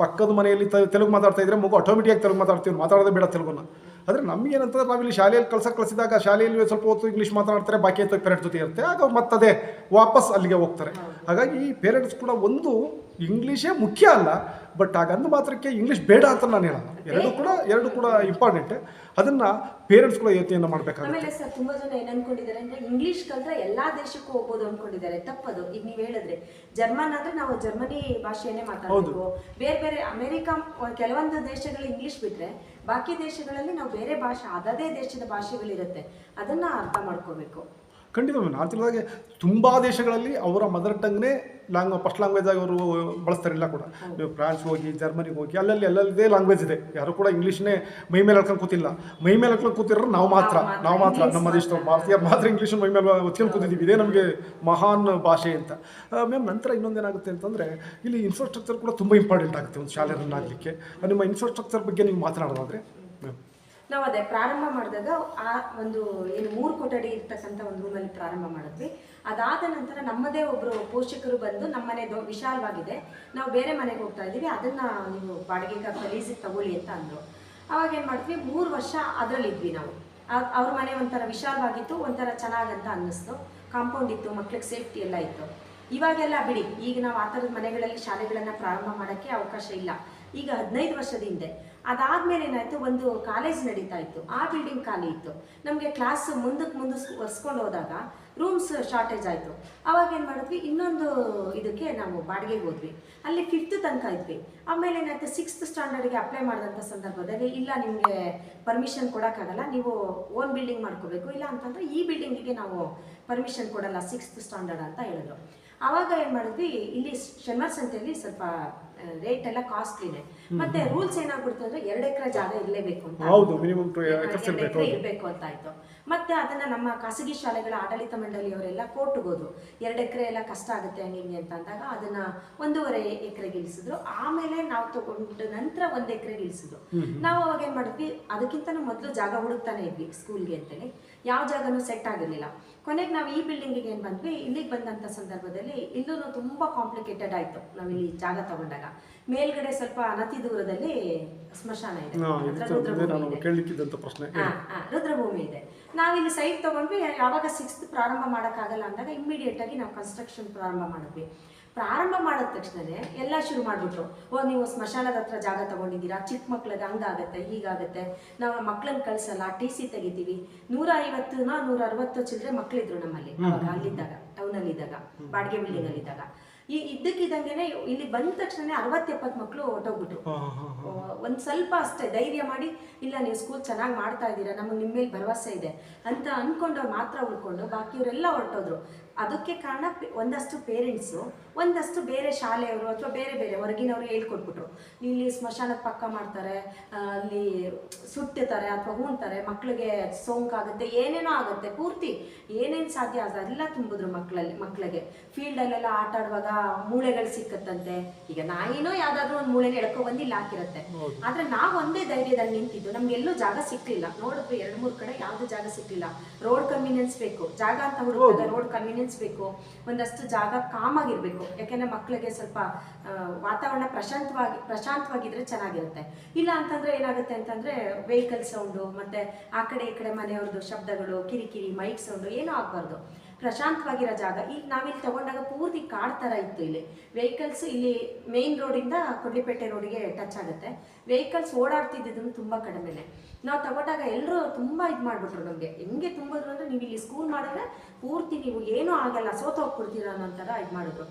ಪಕ್ಕದ ಮನೆಯಲ್ಲಿ ತೆಲುಗು ಮಾತಾಡ್ತಾ ಇದ್ದರೆ ಮಗು ಆಟೋಮೆಟಿಕ್ ತೆಲುಗು ಮಾತಾಡ್ತೀವಿ, ಮಾತಾಡೋದೇ ಬೇಡ ತೆಲುಗುನ. ಆದರೆ ನಮಗೇನಂತಂದ್ರೆ ನಾವಿಲ್ಲಿ ಶಾಲೆಯಲ್ಲಿ ಕಳಿಸಿದಾಗ ಶಾಲೆಯಲ್ಲಿ ಸ್ವಲ್ಪ ಹೊತ್ತು ಇಂಗ್ಲೀಷ್ ಮಾತಾಡ್ತಾರೆ, ಬಾಕಿ ಹೊತ್ತು ಪೇರೆಂಟ್ಸ್ ಜೊತೆ ಇರುತ್ತೆ, ಆಗ ಮತ್ತದೇ ವಾಪಸ್ ಅಲ್ಲಿಗೆ ಹೋಗ್ತಾರೆ. ಹಾಗಾಗಿ ಪೇರೆಂಟ್ಸ್ ಕೂಡ ಒಂದು ಇಂಗ್ಲೀಷೇ ಮುಖ್ಯ ಅಲ್ಲ, ಬಟ್ ಹಾಗಂದು ಮಾತ್ರಕ್ಕೆ ಇಂಗ್ಲೀಷ್ ಬೇಡ ಅಂತ ನಾನು ಹೇಳಲ್ಲ. ಎರಡು ಕೂಡ ಇಂಪಾರ್ಟೆಂಟ್. ಅದನ್ನು ಪೇರೆಂಟ್ಸ್ ಕೂಡ ಯೋಚನೆಯನ್ನು ಮಾಡಬೇಕಾಗುತ್ತೆ. ಆಮೇಲೆ ಸರ್ ತುಂಬ ಜನ ಏನು ಅನ್ಕೊಂಡಿದ್ದಾರೆ ಅಂದರೆ ಇಂಗ್ಲೀಷ್ ಕಲ್ತ್ರೆ ಎಲ್ಲ ದೇಶಕ್ಕೂ ಹೋಗ್ಬೋದು ಅನ್ಕೊಂಡಿದ್ದಾರೆ. ತಪ್ಪದು. ಈಗ ನೀವು ಹೇಳಿದ್ರೆ ಜರ್ಮನ್ ಅಂದರೆ ನಾವು ಜರ್ಮನಿ ಭಾಷೆಯನ್ನೇ ಮಾತಾಡಬೇಕು. ಬೇರೆ ಬೇರೆ ಅಮೆರಿಕ ಕೆಲವೊಂದು ದೇಶಗಳು ಇಂಗ್ಲೀಷ್ ಬಿಟ್ಟರೆ ಬಾಕಿ ದೇಶಗಳಲ್ಲಿ ನಾವು ಬೇರೆ ಭಾಷೆ ಅದೇ ದೇಶದ ಭಾಷೆಗಳಿರುತ್ತೆ, ಅದನ್ನು ಅರ್ಥ ಮಾಡ್ಕೋಬೇಕು. ಖಂಡಿತ ನಾನು ತಿಳಿದಾಗೆ ತುಂಬ ದೇಶಗಳಲ್ಲಿ ಅವರ ಮದರ್ ಟಂಗ್ನೇ ಫಸ್ಟ್ ಲ್ಯಾಂಗ್ವೇಜ್ ಆಗಿ ಅವರು ಬಳಸ್ತಾರಿಲ್ಲ ಕೂಡ. ನೀವು ಫ್ರಾನ್ಸ್ ಹೋಗಿ, ಜರ್ಮನಿಗೆ ಹೋಗಿ, ಅಲ್ಲಲ್ಲಿದೇ ಲ್ಯಾಂಗ್ವೇಜ್ ಇದೆ. ಯಾರು ಕೂಡ ಇಂಗ್ಲೀಷ್ನೇ ಮೈ ಮೇಲೆ ಹಾಕೊಂಡು ಕೂತಿಲ್ಲ. ಮೈ ಮೇಲೆ ಹಾಕೊಂಡು ಕೂತಿರೋ ನಾವು ಮಾತ್ರ ನಮ್ಮ ದೇಶದ ಭಾರತೀಯ ಮಾತ್ರ ಇಂಗ್ಲೀಷ್ ಮೈ ಮೇಲೆ ಹೊತ್ಕೊಂಡು ಕೂತಿದ್ದೀವಿ. ಇದೇ ನಮಗೆ ಮಹಾನ್ ಭಾಷೆ ಅಂತ. ಮ್ಯಾಮ್, ನಂತರ ಇನ್ನೊಂದೇನಾಗುತ್ತೆ ಅಂತಂದರೆ ಇಲ್ಲಿ ಇನ್ಫ್ರಾಸ್ಟ್ರಕ್ಚರ್ ಕೂಡ ತುಂಬ ಇಂಪಾರ್ಟೆಂಟ್ ಆಗುತ್ತೆ ಒಂದು ಶಾಲೆ ರನ್ ಆಗಲಿಕ್ಕೆ. ನಿಮ್ಮ ಇನ್ಫ್ರಾಸ್ಟ್ರಕ್ಚರ್ ಬಗ್ಗೆ ನೀವು ಮಾತನಾಡೋದಾದರೆ ಮ್ಯಾಮ್. ನಾವು ಅದೇ ಪ್ರಾರಂಭ ಮಾಡಿದಾಗ ಆ ಒಂದು ಏನು 3 ಕೊಠಡಿ ಇರ್ತಕ್ಕಂಥ ಒಂದು ರೂಮಲ್ಲಿ ಪ್ರಾರಂಭ ಮಾಡಿದ್ವಿ. ಅದಾದ ನಂತರ ನಮ್ಮದೇ ಒಬ್ಬರು ಪೋಷಕರು ಬಂದು ನಮ್ಮನೆ ವಿಶಾಲವಾಗಿದೆ, ನಾವು ಬೇರೆ ಮನೆಗೆ ಹೋಗ್ತಾ ಇದ್ದೀವಿ, ಅದನ್ನು ನೀವು ಬಾಡಿಗೆಗೆ ಅಥವಾ ಲೀಸಿಗೆ ತಗೊಳ್ಳಿ ಅಂತ ಅಂದರು. ಅವಾಗ ಏನು ಮಾಡಿದ್ವಿ, 3 ವರ್ಷ ಅದರಲ್ಲಿದ್ವಿ ನಾವು. ಅವ್ರ ಮನೆ ಒಂಥರ ವಿಶಾಲವಾಗಿತ್ತು, ಒಂಥರ ಚೆನ್ನಾಗಂತ ಅನ್ನಿಸ್ತು. ಕಾಂಪೌಂಡ್ ಇತ್ತು, ಮಕ್ಳಿಗೆ ಸೇಫ್ಟಿ ಎಲ್ಲ ಇತ್ತು. ಇವಾಗೆಲ್ಲ ಬಿಡಿ, ಈಗ ನಾವು ಆ ಥರದ ಮನೆಗಳಲ್ಲಿ ಶಾಲೆಗಳನ್ನು ಪ್ರಾರಂಭ ಮಾಡೋಕ್ಕೆ ಅವಕಾಶ ಇಲ್ಲ. ಈಗ 15 ವರ್ಷದ ಹಿಂದೆ ಅದಾದಮೇಲೆ ಏನಾಯಿತು, ಒಂದು ಕಾಲೇಜ್ ನಡೀತಾ ಇತ್ತು, ಆ ಬಿಲ್ಡಿಂಗ್ ಖಾಲಿ ಇತ್ತು. ನಮಗೆ ಕ್ಲಾಸ್ ಮುಂದಕ್ಕೆ ಒರೆಸ್ಕೊಂಡು ಹೋದಾಗ ರೂಮ್ಸ್ ಶಾರ್ಟೇಜ್ ಆಯಿತು. ಅವಾಗ ಏನು ಮಾಡಿದ್ವಿ, ಇನ್ನೊಂದು ಇದಕ್ಕೆ ನಾವು ಬಾಡಿಗೆಗೆ ಹೋದ್ವಿ. ಅಲ್ಲಿ 5th ತನಕ ಇದ್ವಿ. ಆಮೇಲೆ ಏನಾಯಿತು, 6th ಸ್ಟ್ಯಾಂಡರ್ಡ್ಗೆ ಅಪ್ಲೈ ಮಾಡಿದಂಥ ಸಂದರ್ಭದಲ್ಲಿ ಇಲ್ಲ, ನಿಮಗೆ ಪರ್ಮಿಷನ್ ಕೊಡೋಕ್ಕಾಗಲ್ಲ, ನೀವು ಓನ್ ಬಿಲ್ಡಿಂಗ್ ಮಾಡ್ಕೋಬೇಕು, ಇಲ್ಲ ಅಂತಂದರೆ ಈ ಬಿಲ್ಡಿಂಗಿಗೆ ನಾವು ಪರ್ಮಿಷನ್ ಕೊಡಲ್ಲ 6th ಸ್ಟ್ಯಾಂಡರ್ಡ್ ಅಂತ ಹೇಳಿದ್ರು. ಆವಾಗ ಏನು ಮಾಡಿದ್ವಿ, ಇಲ್ಲಿ ಶನಿವಾರ ಸಂತೆಯಲ್ಲಿ ಸ್ವಲ್ಪ ರೇಟ್ ಎಲ್ಲ ಕಾಸ್ಟ್ಲಿನೇ, ಮತ್ತೆ ರೂಲ್ಸ್ ಏನಾಗ್ಬಿಡ್ತು ಅಂದರೆ 2 ಎಕರೆ ಜಾಗ ಇರಲೇಬೇಕು ಅಂತ, 2 ಎಕರೆ ಇರಬೇಕು ಅಂತ ಆಯಿತು. ಮತ್ತೆ ಅದನ್ನು ನಮ್ಮ ಖಾಸಗಿ ಶಾಲೆಗಳ ಆಡಳಿತ ಮಂಡಳಿಯವರೆಲ್ಲ ಕೋರ್ಟ್ಗೆ ಹೋದ್ರು. 2 ಎಕರೆ ಎಲ್ಲ ಕಷ್ಟ ಆಗುತ್ತೆ ಹಂಗೆ ಅಂತ ಅಂದಾಗ ಅದನ್ನು 1.5 ಎಕರೆಗೆ ಇಳಿಸಿದ್ರು. ಆಮೇಲೆ ನಾವು ತಗೊಂಡ ನಂತರ 1 ಎಕರೆಗೆ ಇಳಿಸಿದ್ರು. ನಾವು ಅವಾಗ ಏನು ಮಾಡಿದ್ವಿ, ಅದಕ್ಕಿಂತ ಮೊದಲು ಜಾಗ ಹುಡುಕ್ತಾನೆ ಇದ್ವಿ ಸ್ಕೂಲ್ಗೆ ಅಂತೇಳಿ. ಯಾವ ಜಾಗನೂ ಸೆಟ್ ಆಗಿರಲಿಲ್ಲ. ಕೊನೆಗೆ ನಾವು ಈ ಬಿಲ್ಡಿಂಗಿಗೆ ಏನು ಬಂದ್ವಿ, ಇಲ್ಲಿಗೆ ಬಂದಂಥ ಸಂದರ್ಭದಲ್ಲಿ ಇಲ್ಲೂ ತುಂಬ ಕಾಂಪ್ಲಿಕೇಟೆಡ್ ಆಯಿತು. ನಾವಿಲ್ಲಿ ಜಾಗ ತಗೊಂಡಾಗ ಮೇಲ್ಗಡೆ ಸ್ವಲ್ಪ ಅನತಿ ದೂರದಲ್ಲಿ ಸ್ಮಶಾನ ಇದೆ, ರುದ್ರಭೂಮಿ ಇದೆ. ನಾವಿಲ್ಲಿ ಸೈಟ್ ತಗೊಂಡ್ವಿ. ಯಾವಾಗ 6th ಪ್ರಾರಂಭ ಮಾಡೋಕ್ಕಾಗಲ್ಲ ಅಂದಾಗ ಇಮ್ಮಿಡಿಯೇಟ್ ಆಗಿ ನಾವು ಕನ್ಸ್ಟ್ರಕ್ಷನ್ ಪ್ರಾರಂಭ ಮಾಡಿದ್ವಿ. ಪ್ರಾರಂಭ ಮಾಡಿದ ತಕ್ಷಣವೇ ಎಲ್ಲ ಶುರು ಮಾಡಿಬಿಟ್ರು. ನೀವು ಸ್ಮಶಾನದ ಹತ್ರ ಜಾಗ ತಗೊಂಡಿದ್ದೀರಾ, ಚಿಕ್ಕ ಮಕ್ಳಿಗೆ ಹಂಗಾಗತ್ತೆ, ಹೀಗಾಗತ್ತೆ, ನಾವು ಮಕ್ಳನ್ನ ಕಳಿಸಲ್ಲ, TC ತೆಗಿತೀವಿ. 150 160 ಚಿಲ್ಲರೆ ಮಕ್ಕಳಿದ್ರು ನಮ್ಮಲ್ಲಿ ಅವಾಗ, ಅಲ್ಲಿದ್ದಾಗ ಟೌನಲ್ಲಿದ್ದಾಗ, ಬಾಡಿಗೆ ಬಿಲ್ಡಿಂಗಲ್ಲಿದ್ದಾಗ. ಇದ್ದಕ್ಕಿದ್ದಂಗೆ ಇಲ್ಲಿ ಬಂದ ತಕ್ಷಣ 60-70 ಮಕ್ಕಳು ಹೊಟ್ಟೋಗ್ಬಿಟ್ರು. ಒಂದು ಸ್ವಲ್ಪ ಅಷ್ಟೇ ಧೈರ್ಯ ಮಾಡಿ, ಇಲ್ಲ ನೀವು ಸ್ಕೂಲ್ ಚೆನ್ನಾಗಿ ಮಾಡ್ತಾ ಇದ್ದೀರಾ, ನಮಗೆ ನಿಮ್ಮ ಮೇಲೆ ಭರವಸೆ ಇದೆ ಅಂತ ಅಂದ್ಕೊಂಡವ್ರು ಮಾತ್ರ ಉಳ್ಕೊಂಡು ಬಾಕಿಯವರೆಲ್ಲ ಹೊರಟೋದ್ರು. ಅದಕ್ಕೆ ಕಾರಣ ಒಂದಷ್ಟು ಪೇರೆಂಟ್ಸು, ಒಂದಷ್ಟು ಬೇರೆ ಶಾಲೆಯವರು ಅಥವಾ ಬೇರೆ ಬೇರೆ ಹೊರಗಿನವರು ಹೇಳ್ಕೊಟ್ಬಿಟ್ರು, ಇಲ್ಲಿ ಸ್ಮಶಾನದ ಪಕ್ಕ ಮಾಡ್ತಾರೆ, ಅಲ್ಲಿ ಸುಟ್ಟಿರ್ತಾರೆ ಅಥವಾ ಹೂಣ್ತಾರೆ, ಮಕ್ಕಳಿಗೆ ಸೋಂಕಾಗುತ್ತೆ, ಏನೇನೋ ಆಗುತ್ತೆ, ಪೂರ್ತಿ ಏನೇನು ಸಾಧ್ಯ ಅದೆಲ್ಲ ತುಂಬಿದ್ರು ಮಕ್ಕಳಿಗೆ. ಫೀಲ್ಡಲ್ಲೆಲ್ಲ ಆಟ ಆಡುವಾಗ ಮೂಳೆಗಳು ಸಿಕ್ಕತ್ತಂತೆ. ಈಗ ನಾಯಿನೋ ಯಾವುದಾದ್ರೂ ಒಂದು ಮೂಳೆನ ಎಳ್ಕೊ ಬಂದು ಇಲ್ಲಿ ಹಾಕಿರುತ್ತೆ. ಆದರೆ ನಾವು ಒಂದೇ ಧೈರ್ಯದಲ್ಲಿ ನಿಂತಿದ್ದು, ನಮ್ಗೆಲ್ಲೂ ಜಾಗ ಸಿಕ್ಕಲಿಲ್ಲ. ನೋಡಿದ್ವಿ 2-3 ಕಡೆ ಯಾವುದು ಜಾಗ ಸಿಕ್ಕಲಿಲ್ಲ. ರೋಡ್ ಕನ್ವೀನಿಯನ್ಸ್ ಬೇಕು, ಜಾಗ ಅಂತ ಹುಡುಕಿದಾಗ ರೋಡ್ ಕನ್ವೀನಿಯನ್ಸ್ ಬೇಕು, ಒಂದಷ್ಟು ಜಾಗ ಕಾಮಾಗಿರ್ಬೇಕು. ಯಾಕೆಂದ್ರೆ ಮಕ್ಕಳಿಗೆ ಸ್ವಲ್ಪ ವಾತಾವರಣ ಪ್ರಶಾಂತವಾಗಿದ್ರೆ ಚೆನ್ನಾಗಿರುತ್ತೆ. ಇಲ್ಲ ಅಂತಂದ್ರೆ ಏನಾಗುತ್ತೆ ಅಂತಂದ್ರೆ ವೆಹಿಕಲ್ ಸೌಂಡು, ಮತ್ತೆ ಆ ಕಡೆ ಈ ಕಡೆ ಮನೆಯವ್ರದ್ದು ಶಬ್ದಗಳು, ಕಿರಿಕಿರಿ, ಮೈಕ್ ಸೌಂಡು ಏನೂ ಆಗಬಾರ್ದು. ಪ್ರಶಾಂತವಾಗಿರೋ ಜಾಗ. ಈಗ ನಾವಿಲ್ಲಿ ತಗೊಂಡಾಗ ಪೂರ್ತಿ ಕಾಡ್ ಥರ ಇತ್ತು. ಇಲ್ಲಿ ವೆಹಿಕಲ್ಸ್, ಇಲ್ಲಿ ಮೇನ್ ರೋಡಿಂದ ಕೊಡ್ಲಿಪೇಟೆ ರೋಡಿಗೆ ಟಚ್ ಆಗುತ್ತೆ. ವೆಹಿಕಲ್ಸ್ ಓಡಾಡ್ತಿದ್ದು ತುಂಬ ಕಡಿಮೆನೆ. ನಾವು ತಗೊಂಡಾಗ ಎಲ್ಲರೂ ತುಂಬ ಇದು ಮಾಡಿಬಿಟ್ರು ನಮಗೆ. ಹೆಂಗೆ ತುಂಬಿದ್ರು ಅಂದರೆ, ನೀವು ಇಲ್ಲಿ ಸ್ಕೂಲ್ ಮಾಡಿದ್ರೆ ಪೂರ್ತಿ ನೀವು ಏನೂ ಆಗಲ್ಲ, ಸೋತೋಗ್ಬಿಡ್ತೀರ ಅನ್ನೋ ಥರ ಇದು ಮಾಡಿದ್ರು.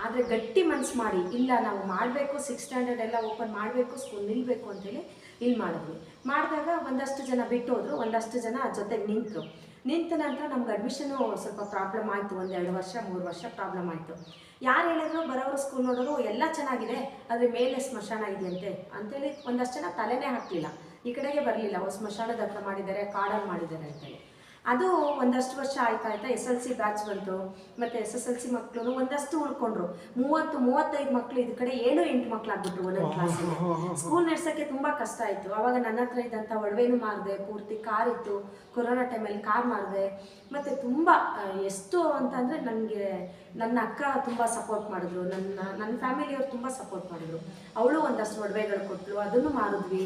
ಆದರೆ ಗಟ್ಟಿ ಮನ್ಸು ಮಾಡಿ, ಇಲ್ಲ ನಾವು ಮಾಡಬೇಕು, 6th ಸ್ಟ್ಯಾಂಡರ್ಡ್ ಎಲ್ಲ ಓಪನ್ ಮಾಡಬೇಕು, ಸ್ಕೂಲ್ ನಿಲ್ಲಬೇಕು ಅಂತೇಳಿ ಇಲ್ಲಿ ಮಾಡಿದ್ವಿ. ಮಾಡಿದಾಗ ಒಂದಷ್ಟು ಜನ ಬಿಟ್ಟು ಹೋದ್ರು, ಒಂದಷ್ಟು ಜನ ಜೊತೆಗೆ ನಿಂತ ನಂತರ ನಮ್ಗೆ ಅಡ್ಮಿಷನು ಸ್ವಲ್ಪ ಪ್ರಾಬ್ಲಮ್ ಆಯಿತು. 1-2 ವರ್ಷ 3 ವರ್ಷ ಪ್ರಾಬ್ಲಮ್ ಆಯಿತು. ಯಾರು ಹೇಳಿದ್ರು, ಬರೋರು ಸ್ಕೂಲ್ ನೋಡೋರು ಎಲ್ಲ ಚೆನ್ನಾಗಿದೆ, ಆದರೆ ಮೇಲೆ ಸ್ಮಶಾನ ಇದೆಯಂತೆ ಅಂತೇಳಿ ಒಂದಷ್ಟು ಜನ ತಲೆನೇ ಹಾಕಲಿಲ್ಲ, ಈ ಕಡೆಗೆ ಬರಲಿಲ್ಲ. ಸ್ಮಶಾನದ ಹತ್ರ ಮಾಡಿದ್ದಾರೆ, ಕಾಡಲ್ಲಿ ಮಾಡಿದ್ದಾರೆ ಅಂತೇಳಿ. ಅದು ಒಂದಷ್ಟು ವರ್ಷ ಆಯ್ತಾ SLC ಬ್ಯಾಚ್ ಬಂತು. ಮತ್ತು SSLC ಮಕ್ಕಳು ಒಂದಷ್ಟು ಉಳ್ಕೊಂಡ್ರು. 30-35 ಮಕ್ಕಳು ಇದು ಕಡೆ 7-8 ಮಕ್ಕಳು ಆಗ್ಬಿಟ್ರು ಒಂದೊಂದು ಕ್ಲಾಸಿಗೆ. ಸ್ಕೂಲ್ ನಡೆಸೋಕ್ಕೆ ತುಂಬ ಕಷ್ಟ ಆಯಿತು. ಆವಾಗ ನನ್ನ ಹತ್ರ ಇದ್ದಂಥ ಒಡವೆನೂ ಮಾರಿದೆ, ಪೂರ್ತಿ ಕಾರ್ ಇತ್ತು, ಕೊರೋನಾ ಟೈಮಲ್ಲಿ ಕಾರ್ ಮಾರಿದೆ. ಮತ್ತು ತುಂಬ ಎಷ್ಟು ಅಂತಂದರೆ ನನಗೆ ನನ್ನ ಅಕ್ಕ ತುಂಬ ಸಪೋರ್ಟ್ ಮಾಡಿದ್ರು, ನನ್ನ ಫ್ಯಾಮಿಲಿಯವ್ರು ತುಂಬ ಸಪೋರ್ಟ್ ಮಾಡಿದ್ರು. ಅವಳು ಒಂದಷ್ಟು ಒಡವೆಗಳು ಕೊಟ್ಟಳು, ಅದನ್ನು ಮಾರಿದ್ವಿ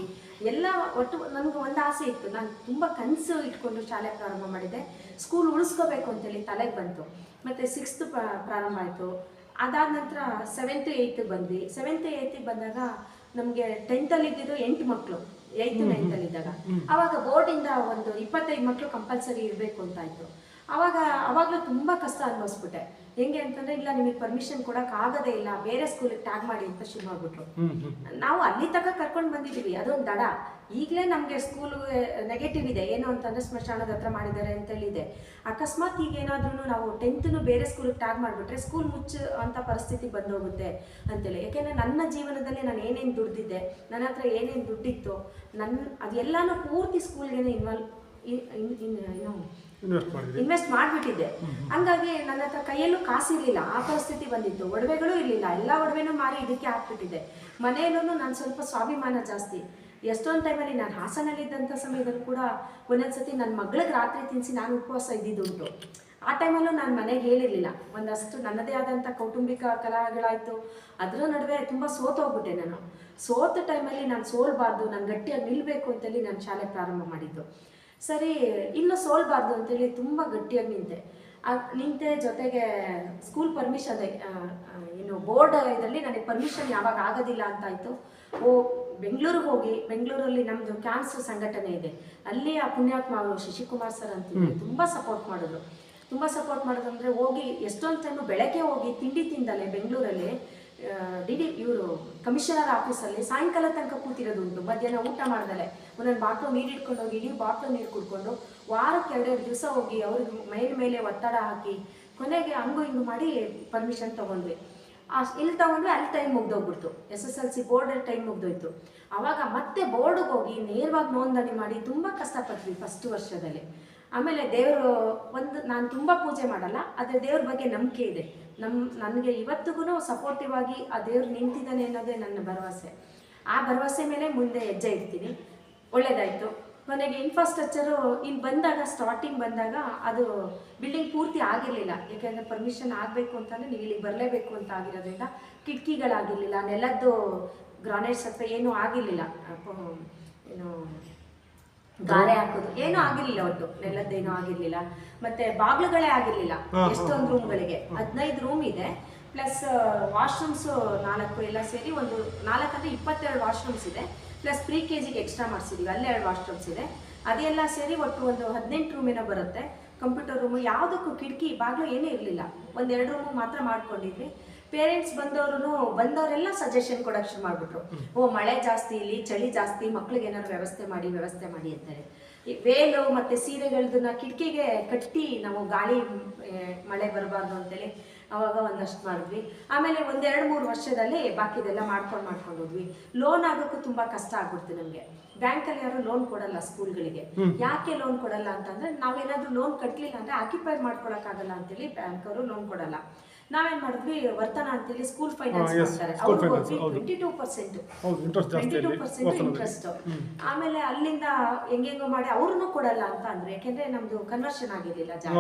ಎಲ್ಲ. ಒಟ್ಟು ನನಗೆ ಒಂದು ಆಸೆ ಇತ್ತು, ನಾನು ತುಂಬ ಕನಸು ಇಟ್ಕೊಂಡು ಶಾಲೆ ಪ್ರಾರಂಭ ಮಾಡಿದೆ. ಸ್ಕೂಲ್ ಉಳಿಸ್ಕೋಬೇಕು ಅಂತೇಳಿ ತಲೆಗೆ ಬಂತು. ಮತ್ತು 6th ಪ್ರಾರಂಭ ಆಯಿತು. ಅದಾದ ನಂತರ 7th 8th ಬಂದ್ವಿ. 7th 8th ಬಂದಾಗ ನಮಗೆ 10th ಇದ್ದಿದ್ದು 8 ಮಕ್ಕಳು, 8th 9th ಇದ್ದಾಗ. ಅವಾಗ ಬೋರ್ಡಿಂದ ಒಂದು 25 ಮಕ್ಕಳು ಕಂಪಲ್ಸರಿ ಇರಬೇಕು ಅಂತ ಆಯಿತು. ಅವಾಗಲೂ ತುಂಬ ಕಷ್ಟ ಅನುಭವಿಸ್ಬಿಟ್ಟೆ. ಹೆಂಗೆ ಅಂತಂದರೆ, ಇಲ್ಲ ನಿಮಗೆ ಪರ್ಮಿಷನ್ ಕೊಡೋಕ್ಕಾಗೋದೇ ಇಲ್ಲ, ಬೇರೆ ಸ್ಕೂಲಿಗೆ ಟ್ಯಾಗ್ ಮಾಡಿ ಅಂತ ಶುರು ಮಾಡಿಬಿಟ್ರು. ನಾವು ಅಲ್ಲಿ ತನಕ ಕರ್ಕೊಂಡು ಬಂದಿದ್ದೀವಿ, ಅದೊಂದು ದಡ. ಈಗಲೇ ನಮಗೆ ಸ್ಕೂಲು ನೆಗೆಟಿವ್ ಇದೆ, ಏನು ಅಂತಂದರೆ ಸ್ಮಶಾನದ ಹತ್ರ ಮಾಡಿದ್ದಾರೆ ಅಂತೇಳಿದೆ. ಅಕಸ್ಮಾತ್ ಈಗ ಏನಾದ್ರೂ ನಾವು 10th ಬೇರೆ ಸ್ಕೂಲಿಗೆ ಟ್ಯಾಗ್ ಮಾಡಿಬಿಟ್ರೆ ಸ್ಕೂಲ್ ಅಂತ ಪರಿಸ್ಥಿತಿ ಬಂದೋಗುತ್ತೆ ಅಂತೇಳಿ. ಯಾಕೆಂದರೆ ನನ್ನ ಜೀವನದಲ್ಲಿ ನಾನು ಏನೇನು ದುಡ್ದಿದ್ದೆ, ನನ್ನ ಹತ್ರ ಏನೇನು ದುಡ್ಡಿತ್ತು, ಅದೆಲ್ಲನೂ ಪೂರ್ತಿ ಸ್ಕೂಲ್ಗೆ ಇನ್ವೆಸ್ಟ್ ಮಾಡಿಬಿಟ್ಟಿದ್ದೆ. ಹಂಗಾಗಿ ನನ್ನ ಹತ್ರ ಕೈಯಲ್ಲೂ ಕಾಸಿರಲಿಲ್ಲ, ಆ ಪರಿಸ್ಥಿತಿ ಬಂದಿತ್ತು. ಒಡವೆಗಳು ಇರಲಿಲ್ಲ, ಎಲ್ಲ ಒಡವೆನೂ ಮಾರಿ ಇದಕ್ಕೆ ಹಾಕ್ಬಿಟ್ಟಿದ್ದೆ. ಮನೆಯಲ್ಲೂ ನಾನು ಸ್ವಲ್ಪ ಸ್ವಾಭಿಮಾನ ಜಾಸ್ತಿ. ಎಷ್ಟೊಂದು ಟೈಮಲ್ಲಿ ನಾನು ಹಾಸನಲ್ಲಿದ್ದಂಥ ಸಮಯದಲ್ಲಿ ಕೂಡ ಒಂದೊಂದ್ಸತಿ ನನ್ನ ಮಗಳಿಗೆ ರಾತ್ರಿ ತಿನ್ನಿಸಿ ನಾನು ಉಪವಾಸ ಇದ್ದಿದ್ದುಂಟು. ಆ ಟೈಮಲ್ಲೂ ನಾನು ಮನೆಗೆ ಹೇಳಿರಲಿಲ್ಲ. ಒಂದಷ್ಟು ನನ್ನದೇ ಆದಂಥ ಕೌಟುಂಬಿಕ ಕಲಹಗಳಾಯಿತು. ಅದರ ನಡುವೆ ತುಂಬ ಸೋತೋಗ್ಬಿಟ್ಟೆ ನಾನು. ಸೋತ ಟೈಮಲ್ಲಿ ನಾನು ಸೋಲ್ಬಾರ್ದು, ನಾನು ಗಟ್ಟಿಯಾಗಿ ನಿಲ್ಲಬೇಕು ಅಂತೇಳಿ ನಾನು ಶಾಲೆ ಪ್ರಾರಂಭ ಮಾಡಿದ್ದು. ಸರಿ, ಇನ್ನೂ ಸೋಲ್ಬಾರ್ದು ಅಂತೇಳಿ ತುಂಬ ಗಟ್ಟಿಯಾಗಿ ನಿಂತೆ. ಜೊತೆಗೆ ಸ್ಕೂಲ್ ಪರ್ಮಿಷನ್ ಏನು ಬೋರ್ಡ್ ಇದರಲ್ಲಿ ನನಗೆ ಪರ್ಮಿಷನ್ ಯಾವಾಗ ಆಗೋದಿಲ್ಲ ಅಂತಾಯಿತು. ಬೆಂಗಳೂರಿಗೆ ಹೋಗಿ, ಬೆಂಗಳೂರಲ್ಲಿ ನಮ್ಮದು ಕ್ಯಾನ್ಸರ್ ಸಂಘಟನೆ ಇದೆ, ಅಲ್ಲಿ ಆ ಪುಣ್ಯಾತ್ಮ ಅವರು ಶಶಿಕುಮಾರ್ ಸರ್ ಅಂತಿದ್ರು, ತುಂಬ ಸಪೋರ್ಟ್ ಮಾಡಿದ್ರು. ಅಂದರೆ ಹೋಗಿ ಎಷ್ಟೊಂದು ಟೈಮು ಬೆಳಗ್ಗೆ ಹೋಗಿ ತಿಂಡಿ ತಿಂದಲೆ ಬೆಂಗಳೂರಲ್ಲಿ ಇವರು ಕಮಿಷನರ್ ಆಫೀಸಲ್ಲಿ ಸಾಯಂಕಾಲ ತನಕ ಕೂತಿರೋದು ಉಂಟು. ಮಧ್ಯಾಹ್ನ ಊಟ ಮಾಡ್ದಲೆ ಒಂದೊಂದು ಬಾಟ್ಲು ನೀರು ಇಟ್ಕೊಂಡು ಹೋಗಿ, ಇಡೀ ಬಾಟ್ಲು ನೀರು ಕುಡ್ಕೊಂಡು ವಾರಕ್ಕೆ 2 ದಿವಸ ಹೋಗಿ ಅವ್ರಿಗೆ ಮೇಲೆ ಒತ್ತಡ ಹಾಕಿ ಕೊನೆಗೆ ಹಂಗು ಹಿಂಗು ಮಾಡಿ ಪರ್ಮಿಷನ್ ತೊಗೊಂಡ್ವಿ. ಇಲ್ಲಿ ತೊಗೊಂಡ್ವಿ, ಅಲ್ಲಿ ಟೈಮ್ ಮುಗ್ದೋಗ್ಬಿಡ್ತು. SSLC ಬೋರ್ಡಲ್ಲಿ ಟೈಮ್ ಮುಗ್ದೋಯ್ತು. ಆವಾಗ ಮತ್ತೆ ಬೋರ್ಡಿಗೆ ಹೋಗಿ ನೇರವಾಗಿ ನೋಂದಣಿ ಮಾಡಿ ತುಂಬ ಕಷ್ಟಪಟ್ವಿ ಫಸ್ಟ್ ವರ್ಷದಲ್ಲಿ. ಆಮೇಲೆ ದೇವರು ನಾನು ತುಂಬ ಪೂಜೆ ಮಾಡಲ್ಲ, ಆದರೆ ದೇವ್ರ ಬಗ್ಗೆ ನಂಬಿಕೆ ಇದೆ. ನನಗೆ ಇವತ್ತಿಗೂ ಸಪೋರ್ಟಿವ್ ಆಗಿ ಆ ದೇವ್ರು ನಿಂತಿದ್ದಾನೆ ಅನ್ನೋದೇ ನನ್ನ ಭರವಸೆ. ಆ ಭರವಸೆ ಮೇಲೆ ಮುಂದೆ ಹೆಜ್ಜೆ ಇಡ್ತೀನಿ. ಒಳ್ಳೇದಾಯಿತು. ಕೊನೆಗೆ ಇನ್ಫ್ರಾಸ್ಟ್ರಕ್ಚರು ಇಲ್ಲಿ ಬಂದಾಗ, ಸ್ಟಾರ್ಟಿಂಗ್ ಬಂದಾಗ ಅದು ಬಿಲ್ಡಿಂಗ್ ಪೂರ್ತಿ ಆಗಿರಲಿಲ್ಲ. ಯಾಕೆಂದರೆ ಪರ್ಮಿಷನ್ ಆಗಬೇಕು ಅಂತಂದರೆ ನೀವು ಇಲ್ಲಿಗೆ ಬರಲೇಬೇಕು ಅಂತ ಆಗಿರೋದ್ರಿಂದ ಕಿಟಕಿಗಳಾಗಿರಲಿಲ್ಲ, ನೆಲದ್ದು ಗ್ರಾನೈಟ್ಸ್ ಅಥವಾ ಏನೂ ಆಗಿರಲಿಲ್ಲ, ಏನು ಗಾರೆ ಹಾಕೋದು ಏನೂ ಆಗಿರಲಿಲ್ಲ, ಒಟ್ಟು ನೆಲದ್ದೇನೂ ಆಗಿರಲಿಲ್ಲ. ಮತ್ತು ಬಾಗಿಲುಗಳೇ ಆಗಿರಲಿಲ್ಲ. ಎಷ್ಟೊಂದು ರೂಮ್ಗಳಿಗೆ 15 ರೂಮ್ ಇದೆ, ಪ್ಲಸ್ ವಾಶ್ರೂಮ್ಸು 4 ಎಲ್ಲ ಸೇರಿ ಒಂದು 4 ಅಂದರೆ 22 ವಾಶ್ರೂಮ್ಸ್ ಇದೆ. ಪ್ಲಸ್ KGಗೆ ಎಕ್ಸ್ಟ್ರಾ ಮಾಡಿಸಿದ್ದೀವಿ, ಅಲ್ಲೇ 2 ವಾಶ್ರೂಮ್ಸ್ ಇದೆ. ಅದೆಲ್ಲ ಸೇರಿ ಒಟ್ಟು ಒಂದು 18 ರೂಮ್ ಏನೋ ಬರುತ್ತೆ. ಕಂಪ್ಯೂಟರ್ ರೂಮು, ಯಾವುದಕ್ಕೂ ಕಿಟಕಿ ಬಾಗಿಲು ಏನೂ ಇರಲಿಲ್ಲ. 1-2 ರೂಮು ಮಾತ್ರ ಮಾಡ್ಕೊಂಡಿದ್ವಿ. ಪೇರೆಂಟ್ಸ್ ಬಂದವರೆಲ್ಲ ಸಜೆಷನ್ ಕೊಡೋಕ್ಕೆ ಶುರು ಮಾಡಿಬಿಟ್ರು. ಮಳೆ ಜಾಸ್ತಿ, ಇಲ್ಲಿ ಚಳಿ ಜಾಸ್ತಿ, ಮಕ್ಳಿಗೆ ಏನಾದ್ರು ವ್ಯವಸ್ಥೆ ಮಾಡಿ ಅಂತಾರೆ. ಈ ವೇಲು ಮತ್ತು ಸೀರೆಗಳದನ್ನ ಕಿಟಕಿಗೆ ಕಟ್ಟಿ ನಾವು ಗಾಳಿ ಮಳೆ ಬರಬಾರ್ದು ಅಂತೇಳಿ ಅವಾಗ ಒಂದಷ್ಟು ಮಾಡಿದ್ವಿ. ಆಮೇಲೆ 1-2-3 ವರ್ಷದಲ್ಲಿ ಬಾಕಿದೆಲ್ಲ ಮಾಡ್ಕೊಂಡು ಹೋದ್ವಿ. ಲೋನ್ ಆಗೋಕ್ಕೂ ತುಂಬ ಕಷ್ಟ ಆಗ್ಬಿಡ್ತು ನಮಗೆ. ಬ್ಯಾಂಕಲ್ಲಿ ಯಾರು ಲೋನ್ ಕೊಡಲ್ಲ ಸ್ಕೂಲ್ಗಳಿಗೆ. ಯಾಕೆ ಲೋನ್ ಕೊಡಲ್ಲ ಅಂತಂದರೆ, ನಾವೇನಾದರೂ ಲೋನ್ ಕಟ್ಟಲಿಲ್ಲ ಅಂದರೆ ಆಕ್ಯುಪೈ ಮಾಡ್ಕೊಳಕ್ಕಾಗಲ್ಲ ಅಂತೇಳಿ ಬ್ಯಾಂಕ್ ಅವರು ಲೋನ್ ಕೊಡಲ್ಲ. ನಾವೇನ್ ಮಾಡಿದ್ವಿ, ವರ್ತನ ಅಂತೇಳಿ ಸ್ಕೂಲ್ ಫೈನಾನ್ಸ್ ಮಾಡ್ತಾರೆ, ಅವ್ರಿಗೆ 22% ಇಂಟ್ರೆಸ್ಟ್. ಆಮೇಲೆ ಅಲ್ಲಿಂದ ಹೆಂಗೆಂಗೋ ಮಾಡಿ ಅವ್ರನ್ನೂ ಕೊಡಲ್ಲ ಅಂತ ಅಂದ್ರೆ, ಯಾಕೆಂದ್ರೆ ನಮ್ದು ಕನ್ವರ್ಷನ್ ಆಗಿರ್ಲಿಲ್ಲ, ಜಾಗ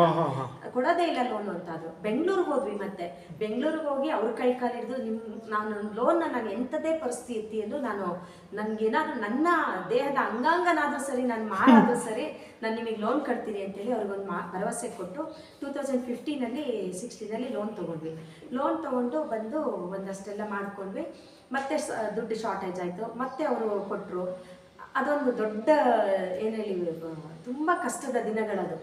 ಕೊಡೋದೇ ಇಲ್ಲ ಲೋನ್ ಅಂತ. ಅದು ಬೆಂಗಳೂರಿಗೆ ಹೋದ್ವಿ. ಮತ್ತೆ ಬೆಂಗಳೂರಿಗೆ ಹೋಗಿ ಅವ್ರ ಕೈ ಕಾಲಿಡ್ದು, ನಾನು ಲೋನ್ನ ನಾನು ಎಂಥದೇ ಪರಿಸ್ಥಿತಿಯಲ್ಲೂ ನನ್ಗೇನಾದ್ರೂ ನನ್ನ ದೇಹದ ಅಂಗಾಂಗನಾದ್ರೂ ಸರಿ, ನಾನು ಮಾಡಾದ್ರೂ ಸರಿ, ನಾನು ನಿಮಗೆ ಲೋನ್ ಕಟ್ತೀನಿ ಅಂತೇಳಿ ಅವ್ರಿಗೊಂದು ಭರವಸೆ ಕೊಟ್ಟು 2015 16 ಲೋನ್ ತೊಗೊಂಡ್ವಿ. ಲೋನ್ ತೊಗೊಂಡು ಬಂದು ಒಂದಷ್ಟೆಲ್ಲ ಮಾಡ್ಕೊಂಡ್ವಿ. ಮತ್ತೆ ದುಡ್ಡು ಶಾರ್ಟೇಜ್ ಆಯಿತು, ಮತ್ತೆ ಅವರು ಕೊಟ್ಟರು. ಅದೊಂದು ದೊಡ್ಡ ಏನು ಹೇಳಿ, ತುಂಬ ಕಷ್ಟದ ದಿನಗಳದು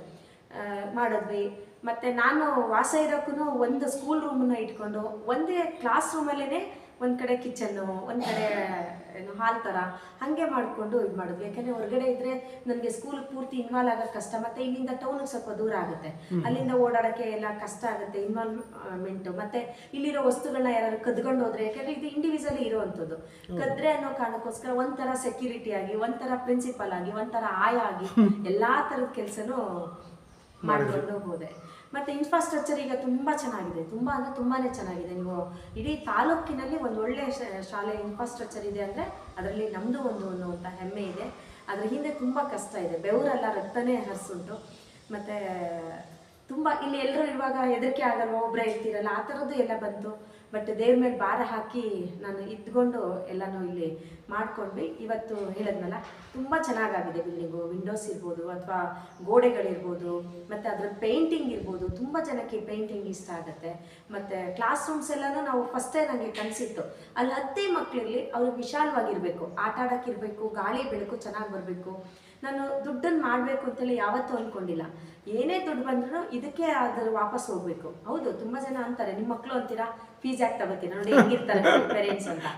ಮಾಡಿದ್ವಿ. ಮತ್ತು ನಾನು ವಾಸ ಇರೋಕ್ಕೂ ಒಂದು ಸ್ಕೂಲ್ ರೂಮನ್ನು ಇಟ್ಕೊಂಡು, ಒಂದೇ ಕ್ಲಾಸ್ ರೂಮಲ್ಲೇ ಒಂದು ಕಡೆ ಕಿಚನ್ನು, ಒಂದು ಕಡೆ ಏನು ಹಾಲ್ ಥರ ಹಾಗೆ ಮಾಡಿಕೊಂಡು ಇದು ಮಾಡಿದ್ವಿ. ಯಾಕೆಂದರೆ ಹೊರಗಡೆ ಇದ್ದರೆ ನನಗೆ ಸ್ಕೂಲ್ ಪೂರ್ತಿ ಇನ್ವಾಲ್ವ್ ಆಗೋಕ್ಕೆ ಕಷ್ಟ. ಮತ್ತು ಇಲ್ಲಿಂದ ಟೌನಿಗೆ ಸ್ವಲ್ಪ ದೂರ ಆಗುತ್ತೆ, ಅಲ್ಲಿಂದ ಓಡಾಡೋಕ್ಕೆ ಎಲ್ಲ ಕಷ್ಟ ಆಗುತ್ತೆ, ಇನ್ವಾಲ್ವ್ಮೆಂಟು. ಮತ್ತು ಇಲ್ಲಿರೋ ವಸ್ತುಗಳನ್ನ ಯಾರು ಕದ್ಕೊಂಡು ಹೋದರೆ, ಯಾಕೆಂದರೆ ಇದು ಇಂಡಿವಿಜುವಲಿ ಇರೋವಂಥದ್ದು, ಕದ್ರೆ ಅನ್ನೋ ಕಾರಣಕ್ಕೋಸ್ಕರ ಒಂಥರ ಸೆಕ್ಯೂರಿಟಿ ಆಗಿ, ಒಂಥರ ಪ್ರಿನ್ಸಿಪಲ್ ಆಗಿ, ಒಂಥರ ಆಯ ಆಗಿ ಎಲ್ಲ ಥರದ ಕೆಲಸನೂ ಮಾಡಿಕೊಂಡು ಹೋದೆ. ಮತ್ತು ಇನ್ಫ್ರಾಸ್ಟ್ರಕ್ಚರ್ ಈಗ ತುಂಬ ಚೆನ್ನಾಗಿದೆ, ತುಂಬ ಅಂದರೆ ತುಂಬಾ ಚೆನ್ನಾಗಿದೆ. ನೀವು ಇಡೀ ತಾಲೂಕಿನಲ್ಲಿ ಒಂದು ಒಳ್ಳೆಯ ಶಾಲೆ ಇನ್ಫ್ರಾಸ್ಟ್ರಕ್ಚರ್ ಇದೆ ಅಂದರೆ ಅದರಲ್ಲಿ ನಮ್ಮದು ಒಂದು ಅನ್ನುವಂಥ ಹೆಮ್ಮೆ ಇದೆ. ಅದ್ರ ಹಿಂದೆ ತುಂಬ ಕಷ್ಟ ಇದೆ, ಬೆವರೆಲ್ಲ ರಕ್ತನೇ ಹರಿಸುಂಟು. ಮತ್ತು ತುಂಬ ಇಲ್ಲಿ ಎಲ್ಲರೂ ಇವಾಗ ಹೆದರಿಕೆ ಆಗಲ್ವ, ಒಬ್ಬರೇ ಇರ್ತೀರಲ್ಲ, ಆ ಥರದ್ದು ಎಲ್ಲ ಬಂತು. ಬಟ್ ದೇವ್ರ ಮೇಲೆ ಭಾರ ಹಾಕಿ ನಾನು ಇದ್ಕೊಂಡು ಎಲ್ಲನೂ ಇಲ್ಲಿ ಮಾಡ್ಕೊಂಡ್ವಿ. ಇವತ್ತು ಹೇಳಿದ್ನಲ್ಲ, ತುಂಬ ಚೆನ್ನಾಗಾಗಿದೆ ಬಿಲ್ಡಿಂಗು. ವಿಂಡೋಸ್ ಇರ್ಬೋದು ಅಥವಾ ಗೋಡೆಗಳಿರ್ಬೋದು, ಮತ್ತು ಅದ್ರ ಪೇಂಟಿಂಗ್ ಇರ್ಬೋದು. ತುಂಬ ಜನಕ್ಕೆ ಪೇಂಟಿಂಗ್ ಇಷ್ಟ ಆಗುತ್ತೆ. ಮತ್ತು ಕ್ಲಾಸ್ ರೂಮ್ಸ್ ಎಲ್ಲನೂ ನಾವು ಫಸ್ಟೇ ನನಗೆ ಕನಸಿತ್ತು, ಅಲ್ಲಿ 10 ಮಕ್ಕಳಿರಲಿ, ಅವ್ರಿಗೆ ವಿಶಾಲವಾಗಿರಬೇಕು, ಆಟ ಆಡೋಕ್ಕಿರಬೇಕು, ಗಾಳಿ ಬೆಳಕು ಚೆನ್ನಾಗಿ ಬರಬೇಕು. ನಾನು ದುಡ್ಡನ್ನು ಮಾಡಬೇಕು ಅಂತೇಳಿ ಯಾವತ್ತೂ ಅಂದ್ಕೊಂಡಿಲ್ಲ. ಏನೇ ದುಡ್ಡು ಬಂದ್ರೂ ಇದಕ್ಕೆ ಅದ್ರ ವಾಪಸ್ ಹೋಗಬೇಕು. ಹೌದು, ತುಂಬ ಜನ ಅಂತಾರೆ, ನಿಮ್ಮ ಮಕ್ಕಳು ಅಂತೀರಾ, ಫೀಸ್ ಯಾಕೆ ತಗೋತೀರಾ, ನೋಡಿ ಹೆಂಗಿರ್ತಾರೆ ಪೇರೆಂಟ್ಸ್ ಅಂತ.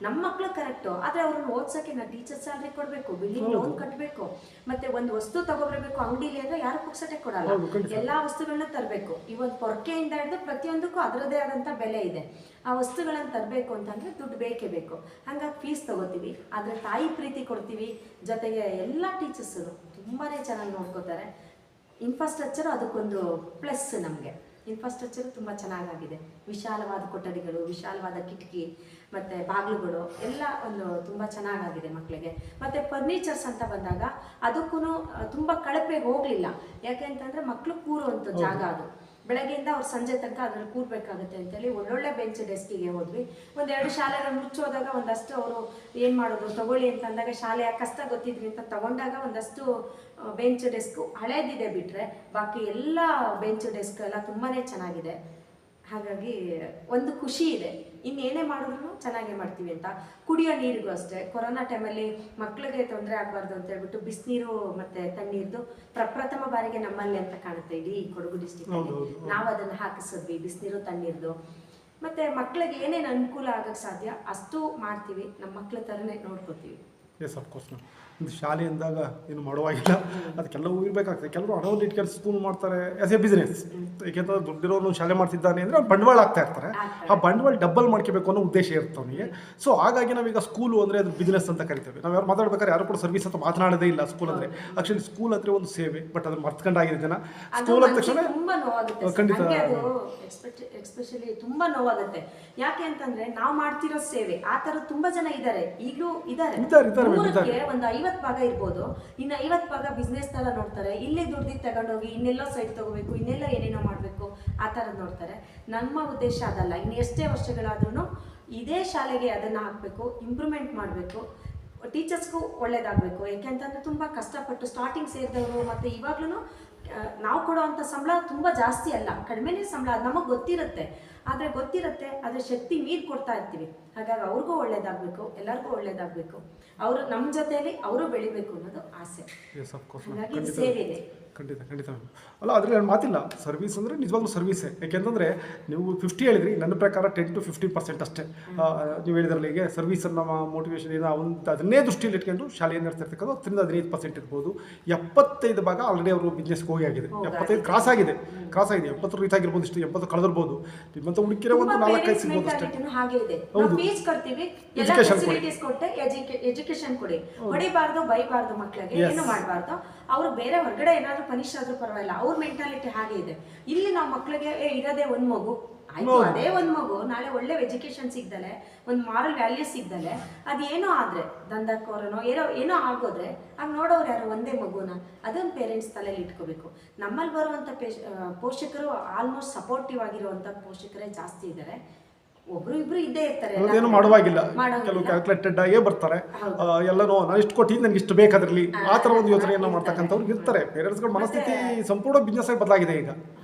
ನಮ್ಮ ಮಕ್ಕಳು ಕರೆಕ್ಟು, ಆದರೆ ಅವ್ರನ್ನ ಓದ್ಸೋಕ್ಕೆ ನಾವು ಟೀಚರ್ ಸ್ಯಾಲ್ರಿ ಕೊಡಬೇಕು, ಬಿಲ್ಡಿಂಗ್ ಲೋನ್ ಕಟ್ಟಬೇಕು, ಮತ್ತು ಒಂದು ವಸ್ತು ತಗೊಬರ್ಬೇಕು ಅಂಗಡಿಲಿ ಅಂದರೆ ಯಾರು ಪುಕ್ಸಟೆ ಕೊಡಲ್ಲ. ಎಲ್ಲ ವಸ್ತುಗಳನ್ನ ತರಬೇಕು. ಈ ಒಂದು ಪೊರ್ಕೆಯಿಂದ ಹಿಡಿದು ಪ್ರತಿಯೊಂದಕ್ಕೂ ಅದರದೇ ಆದಂಥ ಬೆಲೆ ಇದೆ. ಆ ವಸ್ತುಗಳನ್ನು ತರಬೇಕು ಅಂತಂದರೆ ದುಡ್ಡು ಬೇಕೇ ಬೇಕು. ಹಾಗಾಗಿ ಫೀಸ್ ತಗೋತೀವಿ, ಆದರೆ ತಾಯಿ ಪ್ರೀತಿ ಕೊಡ್ತೀವಿ. ಜೊತೆಗೆ ಎಲ್ಲ ಟೀಚರ್ಸರು ತುಂಬಾ ಚೆನ್ನಾಗಿ ನೋಡ್ಕೋತಾರೆ. ಇನ್ಫ್ರಾಸ್ಟ್ರಕ್ಚರು ಅದಕ್ಕೊಂದು ಪ್ಲಸ್. ನಮಗೆ ಇನ್ಫ್ರಾಸ್ಟ್ರಕ್ಚರ್ ತುಂಬ ಚೆನ್ನಾಗಾಗಿದೆ. ವಿಶಾಲವಾದ ಕೊಠಡಿಗಳು, ವಿಶಾಲವಾದ ಕಿಟಕಿ ಮತ್ತು ಬಾಗಿಲುಗಳು ಎಲ್ಲ ಒಂದು ತುಂಬ ಚೆನ್ನಾಗಾಗಿದೆ ಮಕ್ಕಳಿಗೆ. ಮತ್ತು ಫರ್ನಿಚರ್ಸ್ ಅಂತ ಬಂದಾಗ ಅದಕ್ಕೂ ತುಂಬ ಕಳಪೆ ಹೋಗಲಿಲ್ಲ. ಯಾಕೆ ಅಂತಂದರೆ ಮಕ್ಕಳು ಕೂರುವಂಥ ಜಾಗ ಅದು. ಬೆಳಗ್ಗೆಯಿಂದ ಅವ್ರು ಸಂಜೆ ತನಕ ಅದ್ರಲ್ಲಿ ಕೂರ್ಬೇಕಾಗುತ್ತೆ ಅಂತೇಳಿ ಒಳ್ಳೊಳ್ಳೆ ಬೆಂಚ್ ಡೆಸ್ಕಿಗೆ ಹೋದ್ವಿ. 1-2 ಶಾಲೆಗಳು ಮುಚ್ಚೋದಾಗ ಒಂದಷ್ಟು ಅವರು ಏನು ಮಾಡೋದು ತಗೊಳ್ಳಿ ಅಂತ ಅಂದಾಗ, ಶಾಲೆಯ ಕಷ್ಟ ಗೊತ್ತಿದ್ವಿ ಅಂತ ತಗೊಂಡಾಗ ಒಂದಷ್ಟು ಬೆಂಚ್ ಡೆಸ್ಕು ಹಳೇದಿದೆ ಬಿಟ್ಟರೆ ಬಾಕಿ ಎಲ್ಲ ಬೆಂಚ್ ಡೆಸ್ಕ್ ಎಲ್ಲ ತುಂಬಾ ಚೆನ್ನಾಗಿದೆ. ಹಾಗಾಗಿ ಒಂದು ಖುಷಿ ಇದೆ. ಇನ್ನೇನೇ ಮಾಡಿದ್ರು ಚೆನ್ನಾಗೇ ಮಾಡ್ತೀವಿ ಅಂತ. ಕುಡಿಯೋ ನೀರಿಗೂ ಅಷ್ಟೇ, ಕೊರೋನಾ ಟೈಮಲ್ಲಿ ಮಕ್ಕಳಿಗೆ ತೊಂದರೆ ಆಗಬಾರ್ದು ಅಂತ ಹೇಳ್ಬಿಟ್ಟು ಬಿಸಿನೀರು ಮತ್ತು ತಣ್ಣೀರ್ದು ಪ್ರಪ್ರಥಮ ಬಾರಿಗೆ ನಮ್ಮಲ್ಲಿ ಅಂತ ಕಾಣುತ್ತೆ ಇಡೀ ಕೊಡಗು ಡಿಸ್ಟಿಕಲ್ಲಿ. ನಾವು ಅದನ್ನು ಹಾಕಿಸಿದ್ವಿ, ಬಿಸಿನೀರು ತಣ್ಣೀರ್ದು. ಮತ್ತು ಮಕ್ಕಳಿಗೆ ಏನೇನು ಅನುಕೂಲ ಆಗೋಕ್ಕೆ ಸಾಧ್ಯ ಅಷ್ಟು ಮಾಡ್ತೀವಿ. ನಮ್ಮ ಮಕ್ಕಳ ಥರನೇ ನೋಡ್ಕೋತೀವಿ. Yes, of course ma'am. ಒಂದು ಶಾಲೆ ಅಂದಾಗ ಏನು ಮಾಡುವಾಗಿಲ್ಲ, ಅದಕ್ಕೆಲ್ಲವೂ ಇರಬೇಕಾಗ್ತದೆ. ಕೆಲವರು ಹಣವನ್ನು ಇಟ್ಕೊಂಡು ಸ್ಕೂಲ್ ಮಾಡ್ತಾರೆ ಆಸ್ ಎ ಬಿಸ್ನೆಸ್. ಏಕೆಂದರೆ ದುಡ್ಡಿರೋನು ಶಾಲೆ ಮಾಡ್ತಿದ್ದಾನೆ ಅಂದರೆ ಅವ್ನು ಬಂಡವಾಳ ಆಗ್ತಾ ಇರ್ತಾರೆ. ಆ ಬಂಡವಾಳ ಡಬಲ್ ಮಾಡ್ಕೋಬೇಕು ಅನ್ನೋ ಉದ್ದೇಶ ಇರುತ್ತೆ ಅವನಿಗೆ. ಸೊ ಹಾಗಾಗಿ ನಾವೀಗ ಸ್ಕೂಲು ಅಂದರೆ ಅದು ಬಿಸ್ನೆಸ್ ಅಂತ ಕರಿತೇವೆ. ನಾವು ಯಾರು ಮಾತಾಡ್ಬೇಕಾದ್ರೆ ಯಾರು ಕೂಡ ಸರ್ವಿಸ್ ಅಂತ ಮಾತನಾಡೋದೇ ಇಲ್ಲ. ಸ್ಕೂಲ್ ಅಂದರೆ ಆ್ಯಕ್ಚುಲಿ ಸ್ಕೂಲ್ ಅಂದರೆ ಒಂದು ಸೇವೆ, ಬಟ್ ಅದನ್ನು ಮರ್ತ್ಕೊಂಡಾಗಿದೆ ಜನ. ಸ್ಕೂಲ್ ಅಂದ ತಕ್ಷಣ ಖಂಡಿತ ಎಸ್ಪೆಷಲಿ ತುಂಬ ನೋವಾಗುತ್ತೆ. ಯಾಕೆ ಅಂತಂದ್ರೆ ನಾವು ಮಾಡ್ತಿರೋ ಸೇವೆ ಆ ಥರ ತುಂಬ ಜನ ಇದ್ದಾರೆ, ಈಗಲೂ ಇದ್ದಾರೆ. ಒಂದು 50 ಭಾಗ ಇರ್ಬೋದು, ಇನ್ನು 50 ಭಾಗ ಬಿಸ್ನೆಸ್ ತರ ನೋಡ್ತಾರೆ. ಇಲ್ಲೇ ದುಡ್ದಿದ್ದು ತಗೊಂಡೋಗಿ ಇನ್ನೆಲ್ಲೋ ಸೈಟ್ ತಗೋಬೇಕು, ಇನ್ನೆಲ್ಲ ಏನೇನೋ ಮಾಡಬೇಕು, ಆ ಥರದ್ದು ನೋಡ್ತಾರೆ. ನಮ್ಮ ಉದ್ದೇಶ ಅದಲ್ಲ. ಇನ್ನು ಎಷ್ಟೇ ವರ್ಷಗಳಾದ್ರೂ ಇದೇ ಶಾಲೆಗೆ ಅದನ್ನು ಹಾಕಬೇಕು, ಇಂಪ್ರೂವ್ಮೆಂಟ್ ಮಾಡಬೇಕು, ಟೀಚರ್ಸ್ಗೂ ಒಳ್ಳೇದಾಗಬೇಕು. ಯಾಕೆಂತಂದರೆ ತುಂಬ ಕಷ್ಟಪಟ್ಟು ಸ್ಟಾರ್ಟಿಂಗ್ ಸೇರಿದವರು ಮತ್ತು ಇವಾಗ್ಲೂ ನಾವು ಕೊಡೋವಂಥ ಸಂಬಳ ತುಂಬ ಜಾಸ್ತಿ ಅಲ್ಲ, ಕಡಿಮೆನೇ ಸಂಬಳ. ಅದು ನಮಗೆ ಗೊತ್ತಿರುತ್ತೆ, ಆದರೆ ಶಕ್ತಿ ಮೀರಿ ಕೊಡ್ತಾ ಇರ್ತೀವಿ. ಹಾಗಾಗಿ ಅವ್ರಿಗೂ ಒಳ್ಳೇದಾಗಬೇಕು, ಎಲ್ಲರಿಗೂ ಒಳ್ಳೇದಾಗಬೇಕು, ಅವರು ನಮ್ಮ ಜೊತೆಯಲ್ಲಿ ಅವರು ಬೆಳಿಬೇಕು ಅನ್ನೋದು ಆಸೆ. ಹಾಗಾಗಿ ಸೇವೆ ಇದೆ. ಖಂಡಿತ ಅಲ್ಲ, ಅದರಲ್ಲಿ ಏನು ಮಾತಿಲ್ಲ. ಸರ್ವಿಸ್ ಅಂದರೆ ನಿಜವಾಗ್ಲೂ ಸರ್ವಿಸೇ. ಯಾಕೆಂತಂದರೆ ನೀವು 50 ಹೇಳಿದ್ರಿ, ನನ್ನ ಪ್ರಕಾರ 10 to 15% ಅಷ್ಟೇ. ನೀವು ಹೇಳಿದ್ರಲ್ಲಿ ಈಗ ಸರ್ವಿಸನ್ನು ಮೋಟಿವೇಶನ್ ಏನೋ ಅದನ್ನೇ ದೃಷ್ಟಿಯಲ್ಲಿ ಇಟ್ಕೊಂಡು ಶಾಲೆಯನ್ನು ನಡೆಸ್ತಿರ್ತಕ್ಕಂಥ 10-15% ಇರ್ಬೋದು. 75 ಭಾಗ ಆಲ್ರೆಡಿ ಅವರು ಬಿಸ್ನೆಸ್ಗೆ ಹೋಗಿ ಆಗಿದೆ. 75 ಕ್ರಾಸ್ ಆಗಿದೆ. 70 ರೀತಿ ಆಗಿರ್ಬೋದು, ಇಷ್ಟು 80 ಕಳೆದಿರ್ಬೋದು. ನಿಮ್ಮಂತ ಹುಡುಕಿರೋ ಒಂದು 4-5 ಸಿಗ್ಬೋದು ಅಷ್ಟೇ. ಹಾಗೆ ಇದೆ. ಫೀಸ್ ಕೊಡ್ತೀವಿ, ಎಲ್ಲ ಫೆಸಿಲಿಟೀಸ್ ಕೊಟ್ಟೆ, ಎಜುಕೇಶನ್ ಕೊಡಿ. ಹೊಡಿಬಾರ್ದು, ಬೈಬಾರ್ದು, ಮಕ್ಕಳಿಗೆ ಏನು ಮಾಡಬಾರ್ದು. ಅವರು ಬೇರೆ ಹೊರಗಡೆ ಏನಾದರೂ ಪನಿಷ್ ಆದ್ರೂ ಪರವಾಗಿಲ್ಲ, ಅವ್ರ ಮೆಂಟಾಲಿಟಿ ಹಾಗೆ ಇದೆ. ಇಲ್ಲಿ ನಾವು ಮಕ್ಕಳಿಗೆ ಇರೋದೇ ಒಂದು ಮಗು, ಆಯ್ತು ಅದೇ ಒಂದು ಮಗು ನಾಳೆ ಒಳ್ಳೆ ಎಜುಕೇಶನ್ ಸಿಗ್ದಲೆ, ಒಂದು ಮಾರಲ್ ವ್ಯಾಲ್ಯೂಸ್ ಸಿಗ್ದಲೆ, ಅದೇನೋ ಆದರೆ ದಂಧಕ್ಕೋರನೋ ಏನೋ ಆಗೋದ್ರೆ ಆಗ ನೋಡೋರು ಯಾರು, ಒಂದೇ ಮಗುನ. ಅದನ್ನು ಪೇರೆಂಟ್ಸ್ ತಲೆಯಲ್ಲಿ ಇಟ್ಕೋಬೇಕು. ನಮ್ಮಲ್ಲಿ ಬರುವಂಥ ಪೋಷಕರು ಆಲ್ಮೋಸ್ಟ್ ಸಪೋರ್ಟಿವ್ ಆಗಿರುವಂಥ ಪೋಷಕರೇ ಜಾಸ್ತಿ ಇದ್ದಾರೆ. ಒಬ್ರು ಇಬ್ರು ಇದ್ದೇ ಇರ್ತಾರೆ, ಏನು ಮಾಡುವಾಗಿಲ್ಲ. ಕೆಲವು ಕ್ಯಾಲ್ಕುಲೇಟೆಡ್ ಆಗೇ ಬರ್ತಾರೆ. ಎಲ್ಲನೋ ನಾನು ಇಷ್ಟು ಕೊಟ್ಟು ನನಗೆ ಇಷ್ಟು ಬೇಕಾದ್ರಲ್ಲಿ ಆ ಥರ ಒಂದು ಯೋಚನೆಯನ್ನು ಮಾಡ್ತಕ್ಕಂಥವ್ರು ಇರ್ತಾರೆ. ಪೇರೆಂಟ್ಸ್ಗಳ ಮನಸ್ಥಿತಿ ಸಂಪೂರ್ಣ ಬಿಸ್ನೆಸ್ ಆಗಿ ಬದಲಾಗಿದೆ ಈಗ.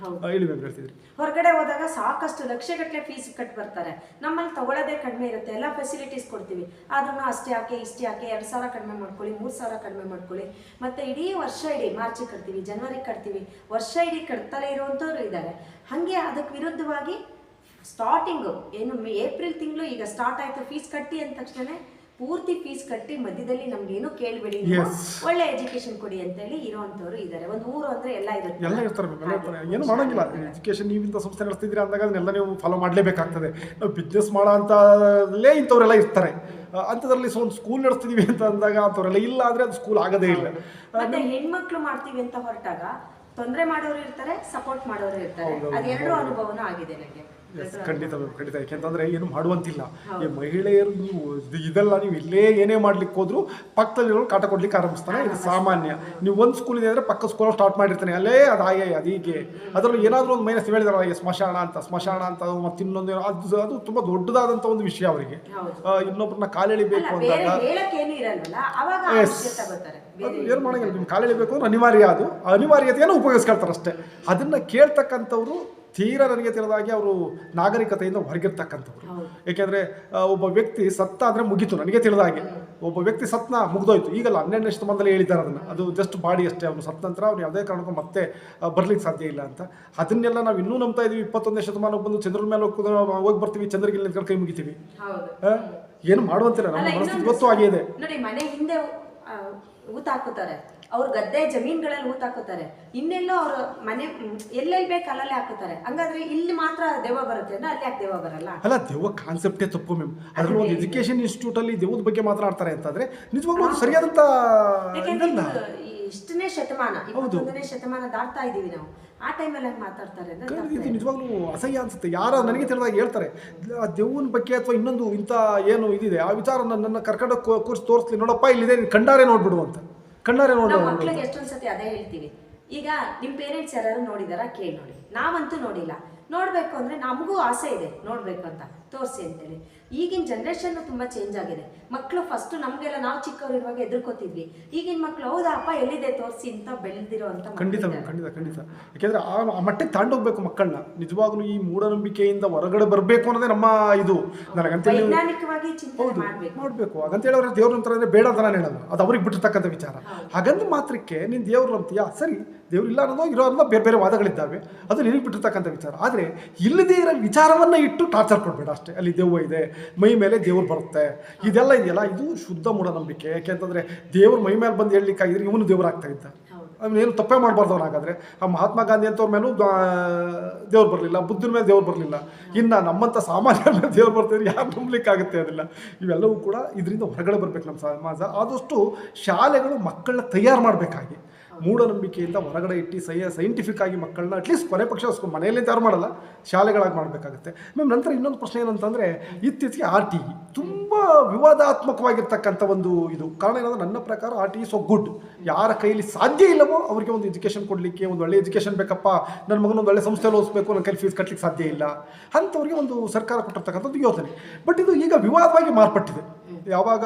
ಹೇಳ್ತಿದ್ರಿ, ಹೊರಗಡೆ ಹೋದಾಗ ಸಾಕಷ್ಟು ಲಕ್ಷಗಟ್ಟಲೆ ಫೀಸ್ ಕಟ್ಟಿ ಬರ್ತಾರೆ. ನಮ್ಮಲ್ಲಿ ತಗೊಳ್ಳೋದೇ ಕಡಿಮೆ ಇರುತ್ತೆ, ಎಲ್ಲ ಫೆಸಿಲಿಟೀಸ್ ಕೊಡ್ತೀವಿ. ಆದ್ರೂ ಅಷ್ಟೇ ಯಾಕೆ ಇಷ್ಟೇ ಯಾಕೆ, 2,000 ಕಡಿಮೆ ಮಾಡ್ಕೊಳ್ಳಿ, 3,000 ಕಡಿಮೆ ಮಾಡ್ಕೊಳ್ಳಿ. ಮತ್ತೆ ಇಡೀ ವರ್ಷ ಇಡೀ ಮಾರ್ಚಿಗೆ ಕಟ್ತೀವಿ, ಜನವರಿಗೆ ಕಟ್ತೀವಿ, ವರ್ಷ ಇಡೀ ಕಟ್ತಲೇ ಇರುವಂಥವ್ರು ಇದ್ದಾರೆ. ಹಾಗೆ ಅದಕ್ಕೆ ವಿರುದ್ಧವಾಗಿ ಸ್ಟಾರ್ಟಿಂಗು ಏನು ಏಪ್ರಿಲ್ ತಿಂಗಳು ಈಗ ಸ್ಟಾರ್ಟ್ ಆಯಿತು, ಫೀಸ್ ಕಟ್ಟಿ ಅಂದ ತಕ್ಷಣ ಪೂರ್ತಿ ಫೀಸ್ ಕಟ್ಟಿ ಮಧ್ಯದಲ್ಲಿ ನಮ್ಗೇನು ಕೇಳಬೇಡಿ, ಒಳ್ಳೆ ಎಜುಕೇಶನ್ ಕೊಡಿ ಅಂತೇಳಿ ಇರೋವಂಥವ್ರು ಇದ್ದಾರೆ. ಒಂದು ಊರು ಅಂದರೆ ಎಲ್ಲ ಇರ್ತಾರೆ, ಏನು ಮಾಡೋಂಗಿಲ್ಲ. ಎಜುಕೇಶನ್ ನೀವಿಂತ ಸಂಸ್ಥೆ ನಡೆಸ್ತಿದ್ದೀರಿ ಅಂದಾಗ ಅದನ್ನೆಲ್ಲ ನೀವು ಫಾಲೋ ಮಾಡಲೇಬೇಕಾಗ್ತದೆ. ನಾವು ಬಿಸ್ನೆಸ್ ಮಾಡೋ ಅಂತಲೇ ಇಂಥವರೆಲ್ಲ ಇರ್ತಾರೆ. ಅಂಥದ್ರಲ್ಲಿ ಒಂದು ಸ್ಕೂಲ್ ನಡೆಸ್ತಿದೀವಿ ಅಂತ ಅಂದಾಗ ಅಂಥವರೆಲ್ಲ ಇಲ್ಲ ಅಂದರೆ ಅದು ಸ್ಕೂಲ್ ಆಗೋದೇ ಇಲ್ಲ. ಮತ್ತೆ ಹೆಣ್ಮಕ್ಳು ಮಾಡ್ತೀವಿ ಅಂತ ಹೊರಟಾಗ ತೊಂದರೆ ಮಾಡೋರು ಇರ್ತಾರೆ, ಸಪೋರ್ಟ್ ಮಾಡೋರು ಇರ್ತಾರೆ. ಅದೆರಡು ಅನುಭವನೂ ಆಗಿದೆ ನನಗೆ. ಖಂಡಿತ ಖಂಡಿತ. ಯಾಕೆಂತಂದ್ರೆ ಏನು ಮಾಡುವಂತಿಲ್ಲ, ಈ ಮಹಿಳೆಯರು ನೀವು ಇದೆಲ್ಲ ನೀವು ಇಲ್ಲೇ ಏನೇ ಮಾಡ್ಲಿಕ್ಕೆ ಹೋದ್ರು ಪಕ್ಕದಲ್ಲಿರೋ ಕಾಟ ಕೊಡ್ಲಿಕ್ಕೆ ಆರಂಭಿಸ್ತಾನೆ. ಇದು ಸಾಮಾನ್ಯ. ನೀವು ಒಂದು ಸ್ಕೂಲ್ ಇದೆ ಅಂದ್ರೆ ಪಕ್ಕ ಸ್ಕೂಲ್ ಸ್ಟಾರ್ಟ್ ಮಾಡಿರ್ತಾನೆ, ಅಲ್ಲೇ ಅದು ಹಾಗೆ ಅದೀಗೆ ಅದರಲ್ಲಿ ಏನಾದರೂ ಒಂದು ಮೈನಸ್ ಹೇಳಿದಾರೆ, ಸ್ಮಶಾನ ಅಂತ ಮತ್ತೆ ಇನ್ನೊಂದು ಅದು ತುಂಬಾ ದೊಡ್ಡದಾದಂತ ಒಂದು ವಿಷಯ ಅವರಿಗೆ. ಇನ್ನೊಬ್ಬರನ್ನ ಕಾಲೆಳಿಬೇಕು ಅಂದಾಗ ಏನು ಮಾಡಂಗಿಲ್ಲ, ನಿಮ್ ಕಾಲೆಳಿಬೇಕು ಅಂದ್ರೆ ಅನಿವಾರ್ಯ, ಅದು ಅನಿವಾರ್ಯತೆಯನ್ನು ಉಪಯೋಗಿಸ್ಕೊಳ್ತಾರೆ ಅಷ್ಟೇ. ಅದನ್ನ ಕೇಳ್ತಕ್ಕಂಥವ್ರು ತೀರಾ ನನಗೆ ತಿಳಿದಾಗಿ ಅವರು ನಾಗರಿಕತೆಯಿಂದ ಹೊರಗಿರ್ತಕ್ಕಂಥವ್ರು. ಯಾಕೆಂದರೆ ಒಬ್ಬ ವ್ಯಕ್ತಿ ಸತ್ತ ಅಂದರೆ ಮುಗೀತು. ನನಗೆ ತಿಳಿದಾಗೆ ಒಬ್ಬ ವ್ಯಕ್ತಿ ಸತ್ನ ಮುಗ್ದೋಯ್ತು. ಈಗಲ್ಲ 12ನೇ ಶತಮಾನದಲ್ಲಿ ಹೇಳಿದ್ದಾರೆ ಅದನ್ನು. ಅದು ಜಸ್ಟ್ ಬಾಡಿ ಅಷ್ಟೇ. ಅವನು ಸತ್ತ ನಂತರ ಅವ್ನು ಯಾವುದೇ ಕಾರಣಕ್ಕೂ ಮತ್ತೆ ಬರ್ಲಿಕ್ಕೆ ಸಾಧ್ಯ ಇಲ್ಲ ಅಂತ. ಅದನ್ನೆಲ್ಲ ನಾವು ಇನ್ನೂ ನಂಬ್ತಾ ಇದೀವಿ. 21ನೇ ಶತಮಾನಕ್ಕೆ ಬಂದು ಚಂದ್ರನ ಮೇಲೆ ಹೋಗಿ ಬರ್ತೀವಿ, ಚಂದ್ರಗಿಲ್ಲಿ ನಿಂತ್ಕೊಂಡು ಕೈ ಮುಗಿತೀವಿ. ಏನು ಮಾಡುವಂತಿಲ್ಲ. ನಮ್ಮ ಮನಸ್ಥಿತಿ ಇವತ್ತು ಆಗಿದೆ ನೋಡಿ. ಮನೆ ಹಿಂದೆ ಊತ ಹಾಕುತ್ತಾರೆ, ಅವ್ರ ಗದ್ದೆ ಜಮೀನ್ಗಳಲ್ಲಿ ಊತ ಹಾಕುತ್ತಾರೆ, ಇನ್ನೆಲ್ಲೋ ಅವ್ರ ಮನೆ ಎಲ್ಲೆಲ್ಲಿ ಬೇಕು ಅಲ್ಲಲ್ಲೇ ಹಾಕುತ್ತಾರೆ. ಹಂಗಾದ್ರೆ ಇಲ್ಲಿ ಮಾತ್ರ ದೆವ್ವ ಬರುತ್ತೆ ಅಂದ್ರೆ ಅಲ್ಲಿ ಯಾಕೆ ದೆವ್ವ ಬರಲ್ಲ? ಅಲ್ಲ, ದೆವ್ವ ಕಾನ್ಸೆಪ್ಟೇ ತಪ್ಪು ಮ್ಯಾಮ್. ಅದ್ರಲ್ಲಿ ಒಂದು ಎಜುಕೇಶನ್ ಇನ್ಸ್ಟಿಟ್ಯೂಟ್ ಅಲ್ಲಿ ದೆವ್ವದ ಬಗ್ಗೆ ಮಾತನಾಡ್ತಾರೆ ಅಂತಂದ್ರೆ ನಿಜವಾಗ್ಲೂ ಒಂದು ಸರಿಯಾದಂತ ಇಷ್ಟನೇ ಶತಮಾನ, 21ನೇ ಶತಮಾನ ದಾಟ್ತಾ ಇದೀವಿ ನಾವು. ಆ ಟೈಮಲ್ಲಿ ಹಂಗೆ ಮಾತಾಡ್ತಾರೆ ಇದು ನಿಜವಾಗ್ಲೂ ಅಸಹ್ಯ ಅನ್ಸುತ್ತೆ. ಯಾರ ನನಗೆ ತಿಳಿದಾಗ ಹೇಳ್ತಾರೆ ಆ ದೆವ್ವನ ಬಗ್ಗೆ ಅಥವಾ ಇನ್ನೊಂದು ಇಂಥ ಏನು ಇದಿದೆ ಆ ವಿಚಾರ ನನ್ನ ಕರ್ಕೊಂಡು ಕೂರ್ಸಿ ತೋರಿಸ್ಲಿ, ನೋಡಪ್ಪ ಇಲ್ಲಿದೆ, ಕಣ್ಣಾರೆ ನೋಡ್ಬಿಡು ಅಂತ. ಕಣ್ಣಾರೆ ನೋಡ ಮಕ್ಳಿಗೆ ಎಷ್ಟೊಂದು ಸತಿ ಅದೇ ಹೇಳ್ತೀವಿ. ಈಗ ನಿಮ್ಮ ಪೇರೆಂಟ್ಸ್ ಯಾರು ನೋಡಿದಾರ ಕೇಳಿ ನೋಡಿ. ನಾವಂತೂ ನೋಡಿಲ್ಲ. ನೋಡ್ಬೇಕು ಅಂದ್ರೆ ನಮಗೂ ಆಸೆ ಇದೆ ನೋಡ್ಬೇಕು ಅಂತ, ತೋರಿಸಿ ಅಂತೇಳಿ. ಈಗಿನ ಜನ್ರೇಷನ್ ತುಂಬಾ ಚೇಂಜ್ ಆಗಿದೆ. ಮಕ್ಕಳು ಫಸ್ಟ್ ನಮ್ಗೆಲ್ಲ ನಾವು ಚಿಕ್ಕವ್ರು ಇರುವಾಗ ಎದುರ್ಕೋತಿದ್ವಿ. ಈಗಿನ ಮಕ್ಕಳು ಹೌದಾ ಅಪ್ಪ ಎಲ್ಲಿದೆ ತೋರಿಸಿ ಅಂತ ಬೆಳೆದಿರೋ ಅಂತ. ಖಂಡಿತ ಖಂಡಿತ ಖಂಡಿತ. ಯಾಕೆಂದ್ರೆ ಆ ಮಟ್ಟಕ್ಕೆ ತಾಂಡೋಗ್ಬೇಕು ಮಕ್ಕಳನ್ನ. ನಿಜವಾಗ್ಲೂ ಈ ಮೂಢನಂಬಿಕೆಯಿಂದ ಹೊರಗಡೆ ಬರಬೇಕು ಅನ್ನೋದೇ ನಮ್ಮ ಇದು. ನನಗಂತೇಳಿ ವೈಜ್ಞಾನಿಕವಾಗಿ ಚಿಂತನೆ ಮಾಡ್ಬೇಕು. ಹಾಗಂತೇಳಿ ಅವ್ರ ದೇವ್ರ ನಂತರ ಅಂದ್ರೆ ಬೇಡ ಅಂತ ನಾನು ಹೇಳಲ್ಲ, ಅದು ಅವ್ರಿಗೆ ಬಿಟ್ಟಿರ್ತಕ್ಕಂಥ ವಿಚಾರ. ಹಾಗಂದು ಮಾತ್ರಕ್ಕೆ ನೀನು ದೇವ್ರು ಅಂತೀಯಾ, ಸರಿ, ದೇವ್ರಿಲ್ಲ ಅನ್ನೋದು ಇರೋ ಅನ್ನೋ ಬೇರೆ ಬೇರೆ ವಾದಗಳಿದ್ದಾವೆ, ಅದು ನಿನಗೆ ಬಿಟ್ಟಿರ್ತಕ್ಕಂಥ ವಿಚಾರ. ಆದರೆ ಇಲ್ಲದೇ ಇರೋ ವಿಚಾರವನ್ನು ಇಟ್ಟು ಟಾರ್ಚರ್ ಕೊಡಬೇಡ ಅಷ್ಟೇ. ಅಲ್ಲಿ ದೆವ್ವ ಇದೆ, ಮೈ ಮೇಲೆ ದೇವ್ರು ಬರುತ್ತೆ, ಇದೆಲ್ಲ ಇದೆಯಲ್ಲ, ಇದು ಶುದ್ಧ ಮೂಢನಂಬಿಕೆ. ಯಾಕೆಂತಂದರೆ ದೇವ್ರ ಮೈ ಮೇಲೆ ಬಂದು ಹೇಳಲಿಕ್ಕಾಗಿದ್ರೆ ಇವನು ದೇವ್ರು ಆಗ್ತಾ ಇದ್ದ. ಅವನೇನು ತಪ್ಪೇ ಮಾಡಬಾರ್ದು ಅವನಾಗಾದರೆ. ಆ ಮಹಾತ್ಮ ಗಾಂಧಿ ಅಂತವ್ರ ಮೇಲೂ ದೇವ್ರು ಬರಲಿಲ್ಲ, ಬುದ್ಧನ ಮೇಲೆ ದೇವ್ರು ಬರಲಿಲ್ಲ. ಇನ್ನು ನಮ್ಮಂಥ ಸಾಮಾನ್ಯರ ಮೇಲೆ ದೇವ್ರು ಬರ್ತಿದ್ರೆ ಯಾರು ನಂಬಲಿಕ್ಕಾಗುತ್ತೆ? ಅದೆಲ್ಲ ಇವೆಲ್ಲವೂ ಕೂಡ ಇದರಿಂದ ಹೊರಗಡೆ ಬರಬೇಕು ನಮ್ಮ ಸಮಾಜ. ಆದಷ್ಟು ಶಾಲೆಗಳು ಮಕ್ಕಳನ್ನ ತಯಾರು ಮಾಡಬೇಕಾಗಿ ಮೂಢನಂಬಿಕೆಯಿಂದ ಹೊರಗಡೆ ಇಟ್ಟು ಸೈಂಟಿಫಿಕ್ ಆಗಿ ಮಕ್ಕಳನ್ನ ಅಟ್ಲೀಸ್ಟ್ ಕೊನೆ ಪಕ್ಷ ಮನೆಯಲ್ಲೇ ತಯಾರು ಮಾಡಲ್ಲ, ಶಾಲೆಗಳಾಗಿ ಮಾಡಬೇಕಾಗುತ್ತೆ. ಮ್ಯಾಮ್ ನಂತರ ಇನ್ನೊಂದು ಪ್ರಶ್ನೆ ಏನಂತಂದರೆ, ಇತ್ತೀಚೆಗೆ RTE ತುಂಬ ವಿವಾದಾತ್ಮಕವಾಗಿರ್ತಕ್ಕಂಥ ಒಂದು ಇದು. ಕಾರಣ ಏನಂದ್ರೆ ನನ್ನ ಪ್ರಕಾರ RTE ಸೊ ಗುಡ್. ಯಾರ ಕೈಲಿ ಸಾಧ್ಯ ಇಲ್ಲವೋ ಅವರಿಗೆ ಒಂದು ಎಜುಕೇಷನ್ ಕೊಡಲಿಕ್ಕೆ, ಒಂದು ಒಳ್ಳೆ ಎಜುಕೇಷನ್ ಬೇಕಪ್ಪ, ನನ್ನ ಮಗನ ಒಂದು ಒಳ್ಳೆ ಸಂಸ್ಥೆಯಲ್ಲಿ ಓದಿಸ್ಬೇಕು, ನನ್ನ ಕೈಲಿ ಫೀಸ್ ಕಟ್ಟಲಿಕ್ಕೆ ಸಾಧ್ಯ ಇಲ್ಲ ಅಂಥವ್ರಿಗೆ ಒಂದು ಸರ್ಕಾರ ಕೊಟ್ಟಿರ್ತಕ್ಕಂಥದ್ದು ಯೋಜನೆ. ಬಟ್ ಇದು ಈಗ ವಿವಾದವಾಗಿ ಮಾರ್ಪಟ್ಟಿದೆ. ಯಾವಾಗ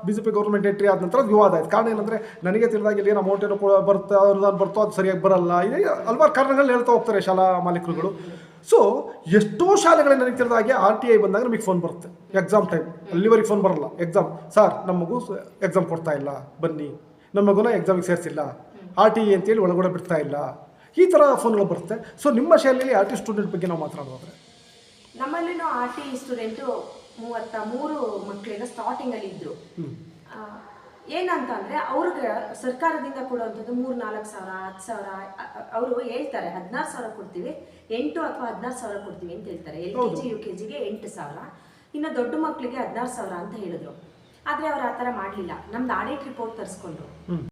BJP ಗೌರ್ಮೆಂಟ್ ಎಂಟ್ರಿ ಆದ ನಂತರ ಅದು ವಿವಾದ ಆಯ್ತು. ಕಾರಣ ಏನಂದರೆ ನನಗೆ ತಿಳಿದಾಗ ಏನು ಅಮೌಂಟ್ ಏನೋ ಬರುತ್ತೆ, ಅನುದಾನ ಬರ್ತೋ, ಅದು ಸರಿಯಾಗಿ ಬರಲ್ಲ, ಇದೆ ಹಲವಾರು ಕಾರಣಗಳನ್ನ ಹೇಳ್ತಾ ಹೋಗ್ತಾರೆ ಶಾಲಾ ಮಾಲೀಕರುಗಳು. ಸೊ ಎಷ್ಟೋ ಶಾಲೆಗಳಲ್ಲಿ ನನಗೆ ತಿಳಿದಾಗೆ RTI ಬಂದಾಗ ನಮಗೆ ಫೋನ್ ಬರುತ್ತೆ ಎಕ್ಸಾಮ್ ಟೈಮ್. ಅಲ್ಲಿವರೆಗೆ ಫೋನ್ ಬರಲ್ಲ. ಎಕ್ಸಾಮ್, ಸರ್ ನಮ್ಮ ಮಗು ಎಕ್ಸಾಮ್ ಕೊಡ್ತಾ ಇಲ್ಲ, ಬನ್ನಿ, ನಮ್ಮ ಮಗುನ ಎಕ್ಸಾಮಿಗೆ ಸೇರಿಸಿಲ್ಲ, RTI ಅಂತೇಳಿ ಒಳಗಡೆ ಬಿಡ್ತಾ ಇಲ್ಲ, ಈ ಥರ ಫೋನ್ಗಳು ಬರುತ್ತೆ. ಸೊ ನಿಮ್ಮ ಶಾಲೆಯಲ್ಲಿ RTI ಸ್ಟೂಡೆಂಟ್ ಬಗ್ಗೆ ನಾವು ಮಾತನಾಡೋದ್ರೆ, ನಮ್ಮಲ್ಲಿನೂ RTI ಸ್ಟೂಡೆಂಟು 33 ಮಕ್ಕಳಿಗೆ ಸ್ಟಾರ್ಟಿಂಗಲ್ಲಿ ಇದ್ದರು. ಏನಂತ ಅಂದರೆ ಅವ್ರಿಗೆ ಸರ್ಕಾರದಿಂದ ಕೊಡುವಂಥದ್ದು 3-4 ಸಾವಿರ, 10 ಸಾವಿರ. ಅವರು ಹೇಳ್ತಾರೆ 16,000 ಕೊಡ್ತೀವಿ, 8 ಅಥವಾ 16,000 ಕೊಡ್ತೀವಿ ಅಂತ ಹೇಳ್ತಾರೆ. LKG UKGಗೆ 8,000, ಇನ್ನು ದೊಡ್ಡ ಮಕ್ಕಳಿಗೆ 16,000 ಅಂತ ಹೇಳಿದ್ರು. ಆದರೆ ಅವ್ರು ಆ ಥರ ಮಾಡಲಿಲ್ಲ. ನಮ್ದು ಆಡಿಟ್ ರಿಪೋರ್ಟ್ ತರಿಸ್ಕೊಂಡ್ರು.